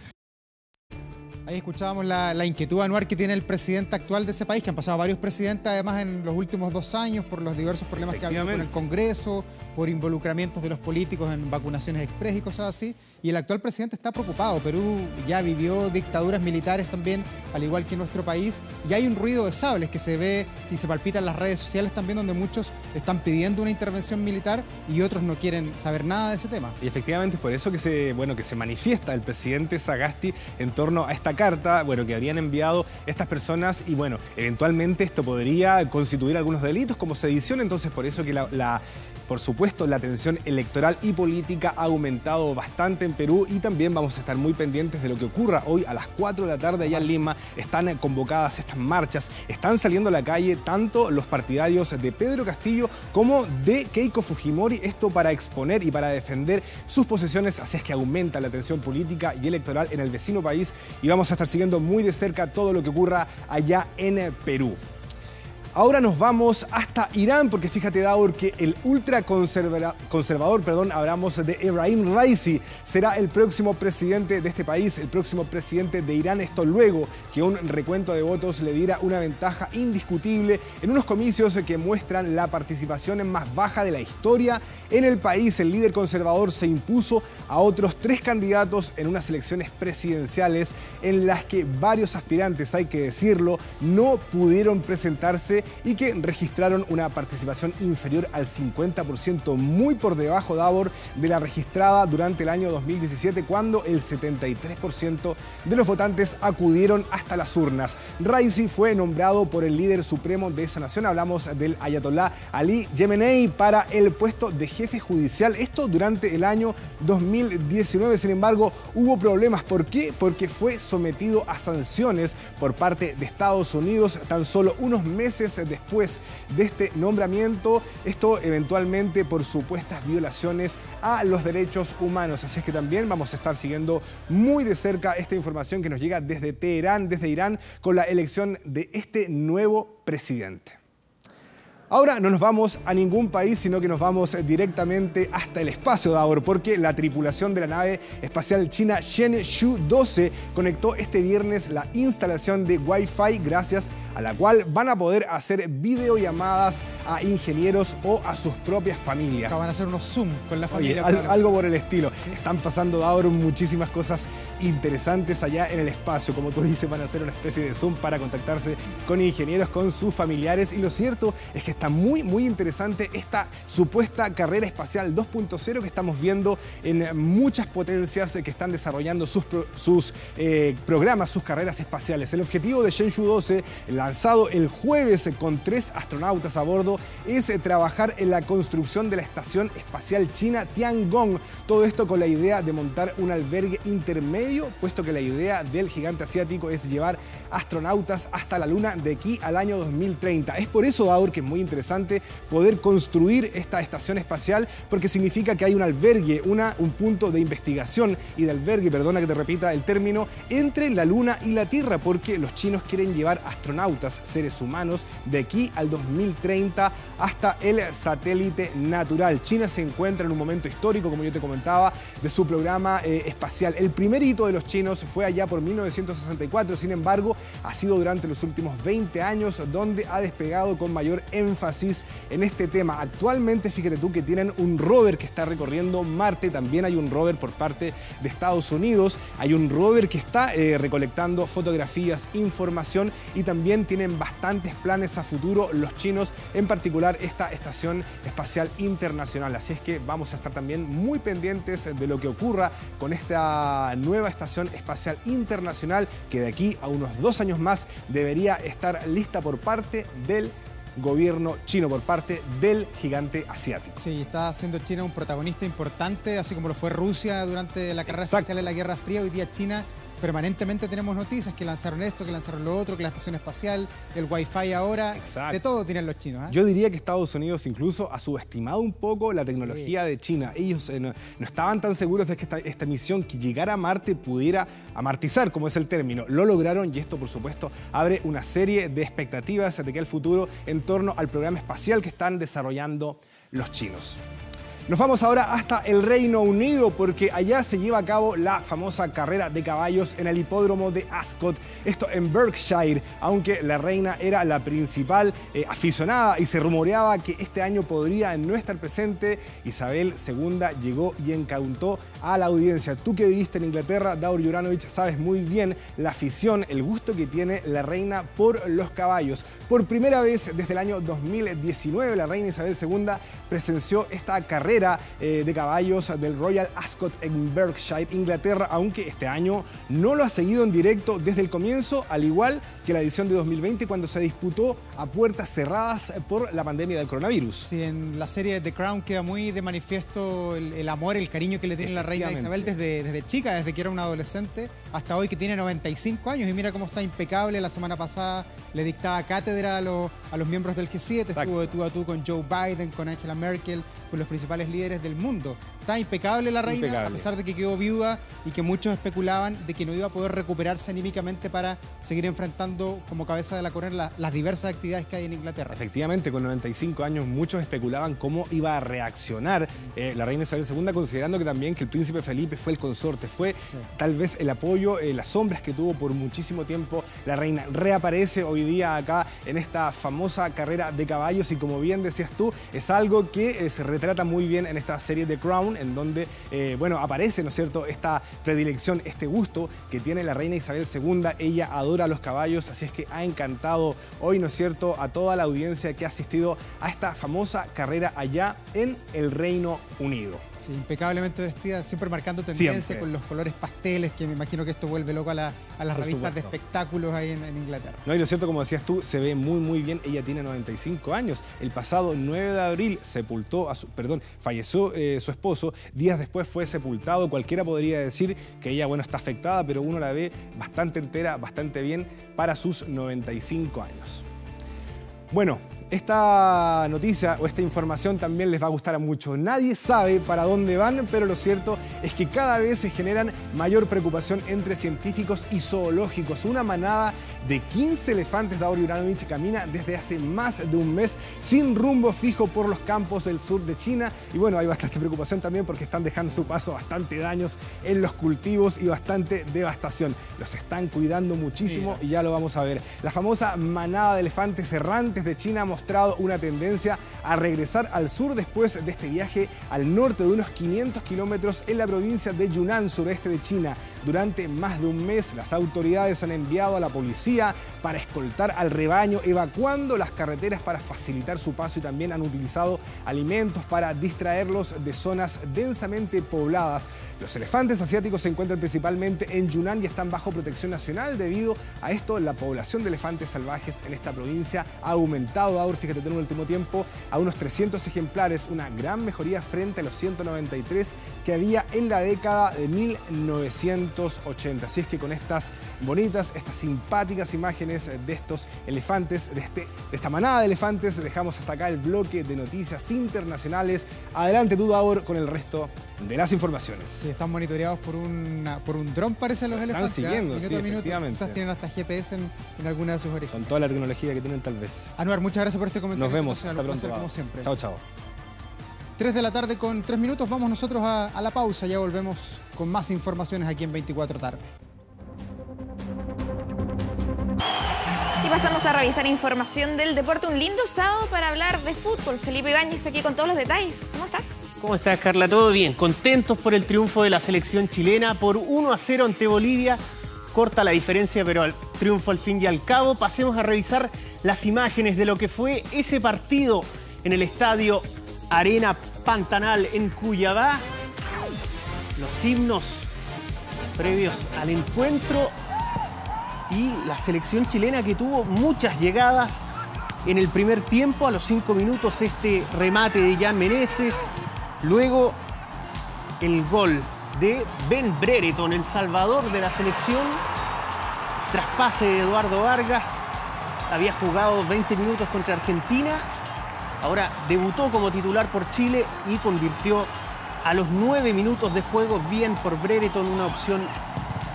Ahí escuchábamos la inquietud, Anwar, que tiene el presidente actual de ese país, que han pasado varios presidentes, además, en los últimos 2 años, por los diversos problemas que ha habido con el Congreso, por involucramientos de los políticos en vacunaciones express y cosas así. y el actual presidente está preocupado. Perú ya vivió dictaduras militares también, al igual que nuestro país, y hay un ruido de sables que se ve y se palpita en las redes sociales también, donde muchos están pidiendo una intervención militar y otros no quieren saber nada de ese tema. Y efectivamente es por eso que se manifiesta el presidente Sagasti en torno a esta carta, que habrían enviado estas personas, y eventualmente esto podría constituir algunos delitos como sedición. Entonces por eso que por supuesto, la tensión electoral y política ha aumentado bastante en Perú, y también vamos a estar muy pendientes de lo que ocurra hoy a las 4 de la tarde allá en Lima. Están convocadas estas marchas, están saliendo a la calle tanto los partidarios de Pedro Castillo como de Keiko Fujimori, esto para exponer y para defender sus posiciones. Así es que aumenta la tensión política y electoral en el vecino país, y vamos a estar siguiendo muy de cerca todo lo que ocurra allá en Perú. Ahora nos vamos hasta Irán, porque fíjate, Daur, que el ultraconservador, hablamos de Ebrahim Raisi, será el próximo presidente de este país, el próximo presidente de Irán. Esto luego que un recuento de votos le diera una ventaja indiscutible en unos comicios que muestran la participación más baja de la historia en el país. El líder conservador se impuso a otros 3 candidatos en unas elecciones presidenciales en las que varios aspirantes, hay que decirlo, no pudieron presentarse y que registraron una participación inferior al 50%, muy por debajo, Davor, de la registrada durante el año 2017, cuando el 73% de los votantes acudieron hasta las urnas. Raisi fue nombrado por el líder supremo de esa nación, hablamos del ayatolá Ali Khamenei, para el puesto de jefe judicial, esto durante el año 2019. Sin embargo, hubo problemas. ¿Por qué? Porque fue sometido a sanciones por parte de Estados Unidos tan solo unos meses después de este nombramiento, esto eventualmente por supuestas violaciones a los derechos humanos. Así es que también vamos a estar siguiendo muy de cerca esta información que nos llega desde Teherán, desde Irán, con la elección de este nuevo presidente. Ahora no nos vamos a ningún país, sino que nos vamos directamente hasta el espacio, Davor, porque la tripulación de la nave espacial china Shenzhou 12 conectó este viernes la instalación de Wi-Fi, gracias a la cual van a poder hacer videollamadas a ingenieros o a sus propias familias. Van a hacer unos Zoom con la familia. Oye, algo por el estilo. Están pasando, Davor, muchísimas cosas interesantes allá en el espacio. Como tú dices, van a hacer una especie de Zoom para contactarse con ingenieros, con sus familiares. Y lo cierto es que está muy, muy interesante esta supuesta carrera espacial 2.0 que estamos viendo en muchas potencias que están desarrollando sus programas, sus carreras espaciales. El objetivo de Shenzhou 12, lanzado el jueves con 3 astronautas a bordo, es trabajar en la construcción de la estación espacial china Tiangong. Todo esto con la idea de montar un albergue intermedio, puesto que la idea del gigante asiático es llevar astronautas hasta la Luna de aquí al año 2030. Es por eso, Daur, que es muy interesante poder construir esta estación espacial, porque significa que hay un albergue, un punto de investigación y de albergue, perdona que te repita el término, entre la Luna y la Tierra, porque los chinos quieren llevar astronautas, seres humanos, de aquí al 2030 hasta el satélite natural. China se encuentra en un momento histórico, como yo te comentaba, de su programa espacial. El primer hito de los chinos fue allá por 1964, sin embargo, ha sido durante los últimos 20 años donde ha despegado con mayor énfasis en este tema. Actualmente, fíjate tú que tienen un rover que está recorriendo Marte, también hay un rover por parte de Estados Unidos, hay un rover que está recolectando fotografías, información, y también tienen bastantes planes a futuro los chinos, en particular esta estación espacial internacional. Así es que vamos a estar también muy pendientes de lo que ocurra con esta nueva estación espacial internacional, que de aquí a unos 2 años más debería estar lista por parte del gobierno chino, por parte del gigante asiático. Sí, está siendo China un protagonista importante, así como lo fue Rusia durante la carrera espacial en la Guerra Fría. Hoy día China permanentemente tenemos noticias que lanzaron esto, que lanzaron lo otro, que la estación espacial, el Wi-Fi ahora. Exacto. De todo tienen los chinos. Yo diría que Estados Unidos incluso ha subestimado un poco la tecnología de China. Ellos no estaban tan seguros de que esta misión que llegara a Marte pudiera amartizar, como es el término. Lo lograron, y esto por supuesto abre una serie de expectativas de que el futuro en torno al programa espacial que están desarrollando los chinos. Nos vamos ahora hasta el Reino Unido porque allá se lleva a cabo la famosa carrera de caballos en el hipódromo de Ascot, esto en Berkshire, aunque la reina era la principal aficionada y se rumoreaba que este año podría no estar presente. Isabel II llegó y encantó a la audiencia. Tú que viviste en Inglaterra, Davor Juranovic, sabes muy bien la afición, el gusto que tiene la reina por los caballos. Por primera vez desde el año 2019, la reina Isabel II presenció esta carrera de caballos del Royal Ascot en Berkshire, Inglaterra, aunque este año no lo ha seguido en directo desde el comienzo, al igual que la edición de 2020 cuando se disputó a puertas cerradas por la pandemia del coronavirus. Sí, en la serie The Crown queda muy de manifiesto el amor, el cariño que le tiene la reina Isabel desde chica, desde que era una adolescente hasta hoy que tiene 95 años y mira cómo está impecable. La semana pasada le dictaba cátedra a los miembros del G7, exacto. Estuvo de tú a tú con Joe Biden, con Angela Merkel, con los principales líderes del mundo. Está impecable la reina, a pesar de que quedó viuda y que muchos especulaban de que no iba a poder recuperarse anímicamente para seguir enfrentando como cabeza de la corona las diversas actividades que hay en Inglaterra. Efectivamente, con 95 años muchos especulaban cómo iba a reaccionar la reina Isabel II, considerando que también que el príncipe Felipe fue el consorte, fue tal vez el apoyo, las sombras que tuvo por muchísimo tiempo la reina. Reaparece hoy día acá en esta famosa carrera de caballos y como bien decías tú, es algo que se retrata muy bien en esta serie The Crown, en donde, bueno, aparece, ¿no es cierto?, esta predilección, este gusto que tiene la reina Isabel II. Ella adora a los caballos, así es que ha encantado hoy, ¿no es cierto?, a toda la audiencia que ha asistido a esta famosa carrera allá en el Reino Unido. Sí, impecablemente vestida, siempre marcando tendencia con los colores pasteles, que me imagino que esto vuelve loco a las revistas de espectáculos ahí en Inglaterra. No, y lo cierto, como decías tú, se ve muy bien. Ella tiene 95 años. El pasado 9 de abril falleció su esposo. Días después fue sepultado. Cualquiera podría decir que ella, bueno, está afectada, pero uno la ve bastante entera, bastante bien para sus 95 años. Bueno, esta noticia o esta información también les va a gustar a muchos. Nadie sabe para dónde van, pero lo cierto es que cada vez se generan mayor preocupación entre científicos y zoológicos. Una manada de 15 elefantes, Davor Juranovic, camina desde hace más de un mes sin rumbo fijo por los campos del sur de China. Y bueno, hay bastante preocupación también porque están dejando a su paso bastante daños en los cultivos y bastante devastación. Los están cuidando muchísimo y ya lo vamos a ver. La famosa manada de elefantes errantes de China ha mostrado una tendencia a regresar al sur después de este viaje al norte de unos 500 kilómetros en la provincia de Yunnan, sureste de China. Durante más de un mes, las autoridades han enviado a la policía para escoltar al rebaño, evacuando las carreteras para facilitar su paso y también han utilizado alimentos para distraerlos de zonas densamente pobladas. Los elefantes asiáticos se encuentran principalmente en Yunnan y están bajo protección nacional. Debido a esto, la población de elefantes salvajes en esta provincia ha aumentado. Ahora, fíjate, en el último tiempo a unos 300 ejemplares, una gran mejoría frente a los 193 que había en la década de 1980. Así es que con estas bonitas, estas simpáticas imágenes de estos elefantes, de esta manada de elefantes, dejamos hasta acá el bloque de noticias internacionales. Adelante tú, Davor, con el resto de las informaciones. Sí, están monitoreados por un dron, parecen los elefantes. Están siguiendo, sí, efectivamente. Quizás tienen hasta GPS en alguna de sus orejas. Con toda la tecnología que tienen, tal vez. Anuar, muchas gracias por este comentario. Nos vemos, hasta pronto. Como siempre. Chao, chao. 3 de la tarde con 3 minutos, vamos nosotros a la pausa. Ya volvemos con más informaciones aquí en 24 tarde. Y pasamos a revisar información del deporte. Un lindo sábado para hablar de fútbol. Felipe Ibáñez aquí con todos los detalles. ¿Cómo estás? ¿Cómo estás, Carla? ¿Todo bien? Contentos por el triunfo de la selección chilena por 1-0 ante Bolivia. Corta la diferencia, pero el triunfo al fin y al cabo. Pasemos a revisar las imágenes de lo que fue ese partido en el estadio Arena Pantanal en Cuyabá. Los himnos previos al encuentro y la selección chilena que tuvo muchas llegadas en el primer tiempo. A los 5 minutos este remate de Jan Meneses. Luego el gol de Ben Brereton, el salvador de la selección. Traspase de Eduardo Vargas. Había jugado 20 minutos contra Argentina. Ahora debutó como titular por Chile y convirtió a los 9 minutos de juego. Bien por Brereton, una opción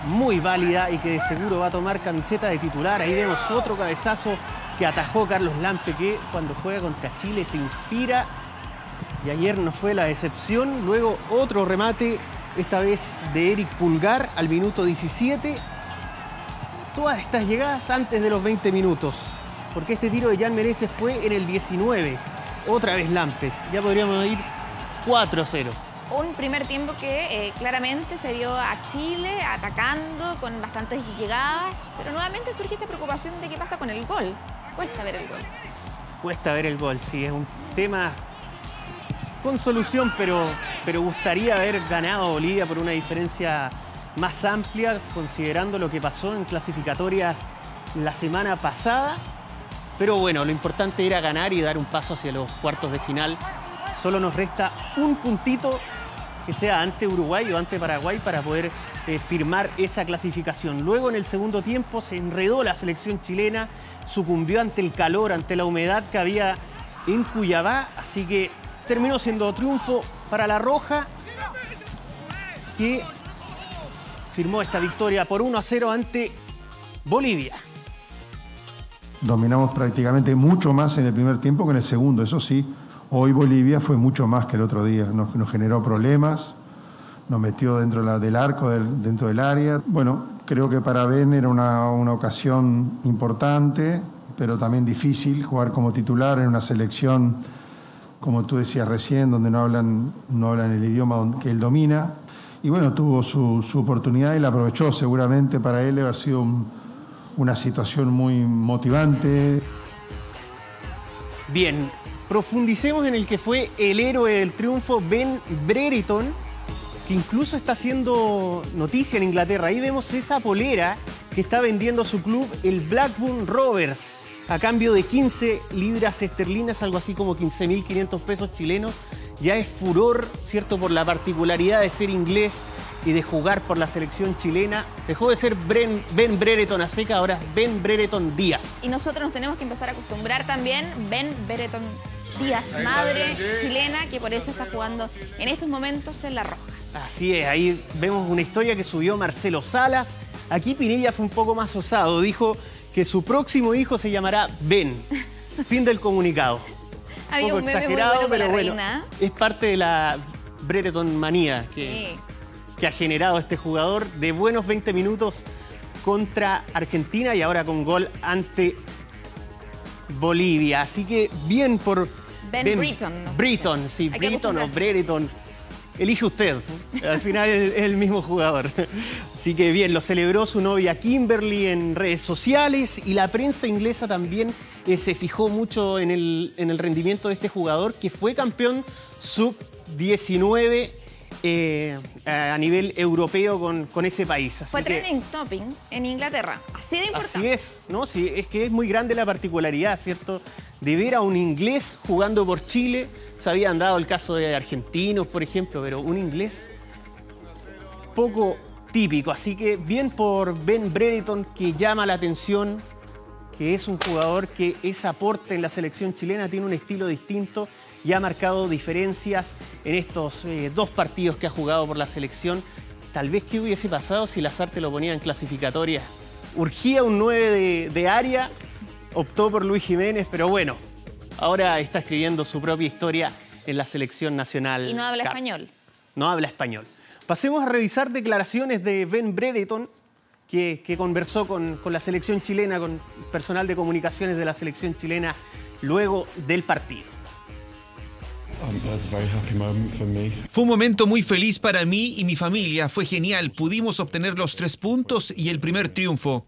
muy válida y que de seguro va a tomar camiseta de titular. Ahí vemos otro cabezazo que atajó Carlos Lampe, que cuando juega contra Chile se inspira Y ayer no fue la excepción. Luego otro remate, esta vez de Eric Pulgar al minuto 17. Todas estas llegadas antes de los 20 minutos. Porque este tiro de Jan Meneses fue en el 19. Otra vez Lampe. Ya podríamos ir 4-0. Un primer tiempo que claramente se vio a Chile atacando con bastantes llegadas, pero nuevamente surge esta preocupación de qué pasa con el gol. Cuesta ver el gol. Cuesta ver el gol, sí, es un tema con solución, pero gustaría haber ganado Bolivia por una diferencia más amplia, considerando lo que pasó en clasificatorias la semana pasada. Pero bueno, lo importante era ganar y dar un paso hacia los cuartos de final. Solo nos resta un puntito, que sea ante Uruguay o ante Paraguay, para poder firmar esa clasificación. Luego, en el segundo tiempo, se enredó la selección chilena, sucumbió ante el calor, ante la humedad que había en Cuiabá, así que terminó siendo triunfo para la Roja, que firmó esta victoria por 1-0 ante Bolivia. Dominamos prácticamente mucho más en el primer tiempo que en el segundo, eso sí. Hoy Bolivia fue mucho más que el otro día, nos generó problemas, nos metió dentro del arco, dentro del área. Bueno, creo que para Ben era una ocasión importante, pero también difícil jugar como titular en una selección, como tú decías recién, donde no hablan el idioma que él domina. Y bueno, tuvo su oportunidad y la aprovechó. Seguramente para él haber sido una situación muy motivante. Bien, profundicemos en el que fue el héroe del triunfo, Ben Brereton, que incluso está haciendo noticia en Inglaterra. Ahí vemos esa polera que está vendiendo su club, el Blackburn Rovers, a cambio de 15 libras esterlinas, algo así como 15.500 pesos chilenos. Ya es furor, ¿cierto?, por la particularidad de ser inglés y de jugar por la selección chilena. Dejó de ser Ben Brereton a seca, ahora es Ben Brereton Díaz. Y nosotros nos tenemos que empezar a acostumbrar también, Ben Brereton Díaz, madre chilena, que por eso está jugando en estos momentos en la Roja. Así es, ahí vemos una historia que subió Marcelo Salas. Aquí Pinilla fue un poco más osado, dijo que su próximo hijo se llamará Ben. Fin del comunicado. Había un poco exagerado, pero bueno, es parte de la Brereton manía que ha generado este jugador, de buenos 20 minutos contra Argentina y ahora con gol ante Bolivia. Así que bien por Ben Brereton. Brereton, sí, Brereton o Brereton. Elige usted. Al final es el mismo jugador. Así que bien, lo celebró su novia Kimberly en redes sociales y la prensa inglesa también se fijó mucho en el rendimiento de este jugador, que fue campeón sub-19 a nivel europeo con ese país. Así fue trending topic en Inglaterra. Así de importante. Así es, ¿no? Sí, es que es muy grande la particularidad, ¿cierto?, de ver a un inglés jugando por Chile. Se habían dado el caso de argentinos, por ejemplo, pero un inglés poco típico. Así que bien por Ben Brereton, que llama la atención, que es un jugador que es aporte en la selección chilena, tiene un estilo distinto y ha marcado diferencias en estos 2 partidos que ha jugado por la selección. Tal vez qué hubiese pasado si Lasarte lo ponía en clasificatorias. Urgía un 9 de área, optó por Luis Jiménez, pero bueno, ahora está escribiendo su propia historia en la selección nacional. Y no habla español. No habla español. Pasemos a revisar declaraciones de Ben Brereton, que conversó con la selección chilena, con personal de comunicaciones de la selección chilena luego del partido. Fue un momento muy feliz para mí y mi familia. Fue genial. Pudimos obtener los 3 puntos y el primer triunfo.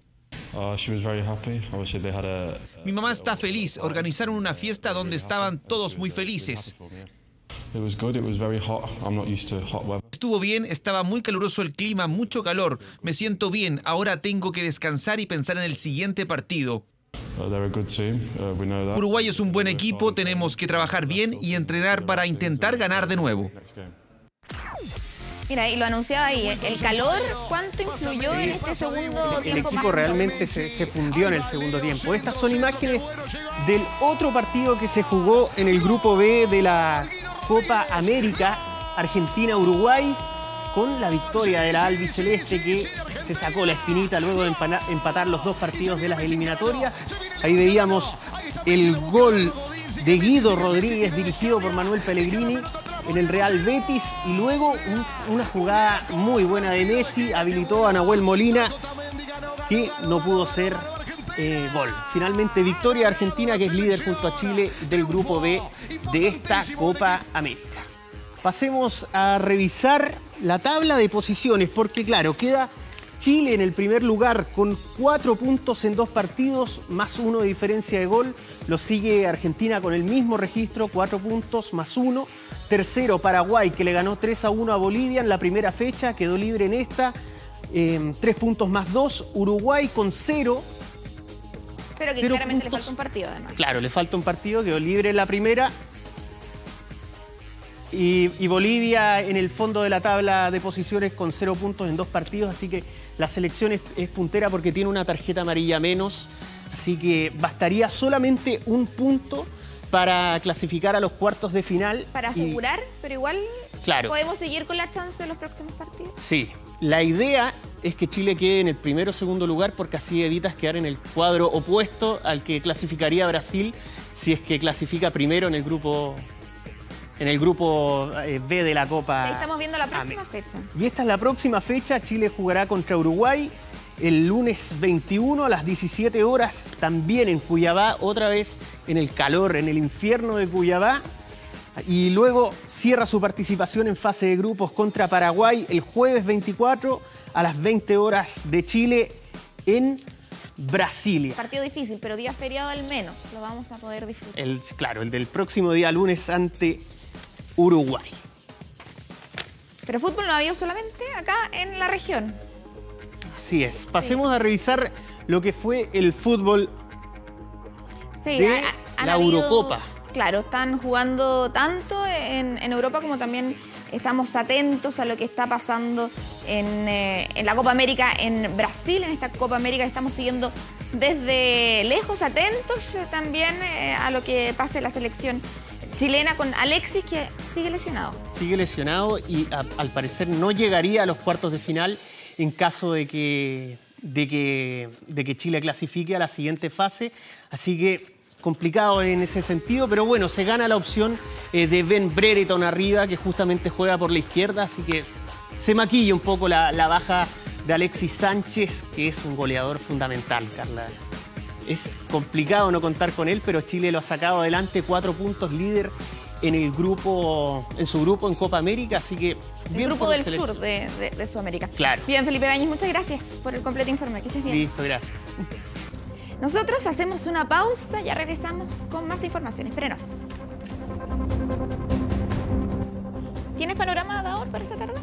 Mi mamá está feliz. Organizaron una fiesta donde estaban todos muy felices. Estuvo bien, estaba muy caluroso el clima, mucho calor. Me siento bien. Ahora tengo que descansar y pensar en el siguiente partido. Uruguay es un buen equipo, tenemos que trabajar bien y entrenar para intentar ganar de nuevo. Mira, y lo anunciaba ahí, el calor, ¿cuánto influyó en este segundo tiempo? El equipo realmente se fundió en el segundo tiempo. Estas son imágenes del otro partido que se jugó en el grupo B de la Copa América, Argentina-Uruguay, con la victoria de la albiceleste, que se sacó la espinita luego de empatar los 2 partidos de las eliminatorias. Ahí veíamos el gol de Guido Rodríguez, dirigido por Manuel Pellegrini, en el Real Betis. Y luego una jugada muy buena de Messi, habilitó a Nahuel Molina, que no pudo ser gol. Finalmente, victoria de Argentina, que es líder junto a Chile del Grupo B de esta Copa América. Pasemos a revisar la tabla de posiciones, porque claro, queda Chile en el primer lugar con 4 puntos en 2 partidos, más 1 de diferencia de gol. Lo sigue Argentina con el mismo registro, 4 puntos más 1. Tercero, Paraguay, que le ganó 3-1 a Bolivia en la primera fecha, quedó libre en esta. 3 puntos más 2. Uruguay con 0. Pero que claramente le falta un partido, además. Claro, le falta un partido, quedó libre en la primera. Y Bolivia en el fondo de la tabla de posiciones con 0 puntos en 2 partidos, así que la selección es puntera porque tiene una tarjeta amarilla menos, así que bastaría solamente un punto para clasificar a los cuartos de final. Para asegurar, pero igual claro, podemos seguir con la chance de los próximos partidos. Sí, la idea es que Chile quede en el primero o segundo lugar porque así evitas quedar en el cuadro opuesto al que clasificaría Brasil si es que clasifica primero en el grupo B de la Copa. Ahí estamos viendo la próxima fecha. Y esta es la próxima fecha. Chile jugará contra Uruguay el lunes 21 a las 17 horas, también en Cuiabá, otra vez en el calor, en el infierno de Cuiabá. Y luego cierra su participación en fase de grupos contra Paraguay el jueves 24 a las 20 horas de Chile en Brasilia. Partido difícil, pero día feriado al menos lo vamos a poder disfrutar. Claro, el del próximo día lunes ante Uruguay. Pero fútbol no ha habido solamente acá en la región. Así es. Pasemos a revisar lo que fue el fútbol de la Eurocopa. Claro, están jugando tanto en Europa como también estamos atentos a lo que está pasando en la Copa América en Brasil. En esta Copa América estamos siguiendo desde lejos, atentos también a lo que pase en la selección chilena con Alexis, que sigue lesionado. Sigue lesionado y al parecer no llegaría a los cuartos de final en caso de que Chile clasifique a la siguiente fase. Así que complicado en ese sentido, pero bueno, se gana la opción de Ben Brereton arriba, que justamente juega por la izquierda, así que se maquilla un poco la baja de Alexis Sánchez, que es un goleador fundamental, Carla. Es complicado no contar con él, pero Chile lo ha sacado adelante, 4 puntos, líder en su grupo en Copa América, así que bien. El grupo del sur de Sudamérica. Claro. Bien, Felipe Bañez, muchas gracias por el completo informe. Que estés bien. Listo, gracias. Nosotros hacemos una pausa, ya regresamos con más información. Espérenos. ¿Tienes panorama, Daor, para esta tarde?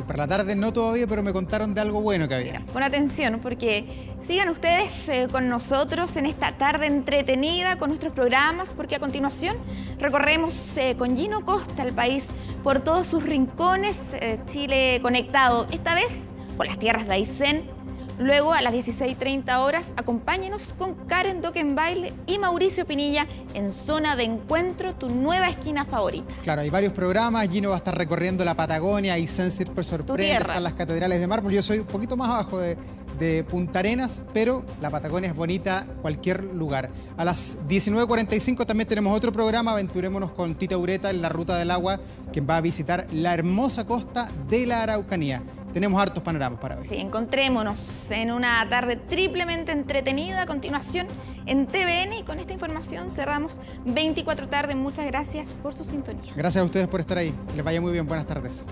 Para la tarde no todavía, pero me contaron de algo bueno que había. Pon atención, porque sigan ustedes con nosotros en esta tarde entretenida con nuestros programas, porque a continuación recorremos con Gino Costa el país por todos sus rincones, Chile conectado, esta vez por las tierras de Aysén. Luego, a las 16:30 horas, acompáñenos con Karen Dockenbaile y Mauricio Pinilla en Zona de Encuentro, tu nueva esquina favorita. Claro, hay varios programas. Gino va a estar recorriendo la Patagonia, Aysén siempre sorprende, están las catedrales de mármol. Yo soy un poquito más abajo de Punta Arenas, pero la Patagonia es bonita cualquier lugar. A las 19:45 también tenemos otro programa, aventurémonos con Tita Ureta en la Ruta del Agua, quien va a visitar la hermosa costa de la Araucanía. Tenemos hartos panoramas para hoy. Sí, encontrémonos en una tarde triplemente entretenida. A continuación en TVN, y con esta información cerramos 24 tarde. Muchas gracias por su sintonía. Gracias a ustedes por estar ahí. Les vaya muy bien. Buenas tardes.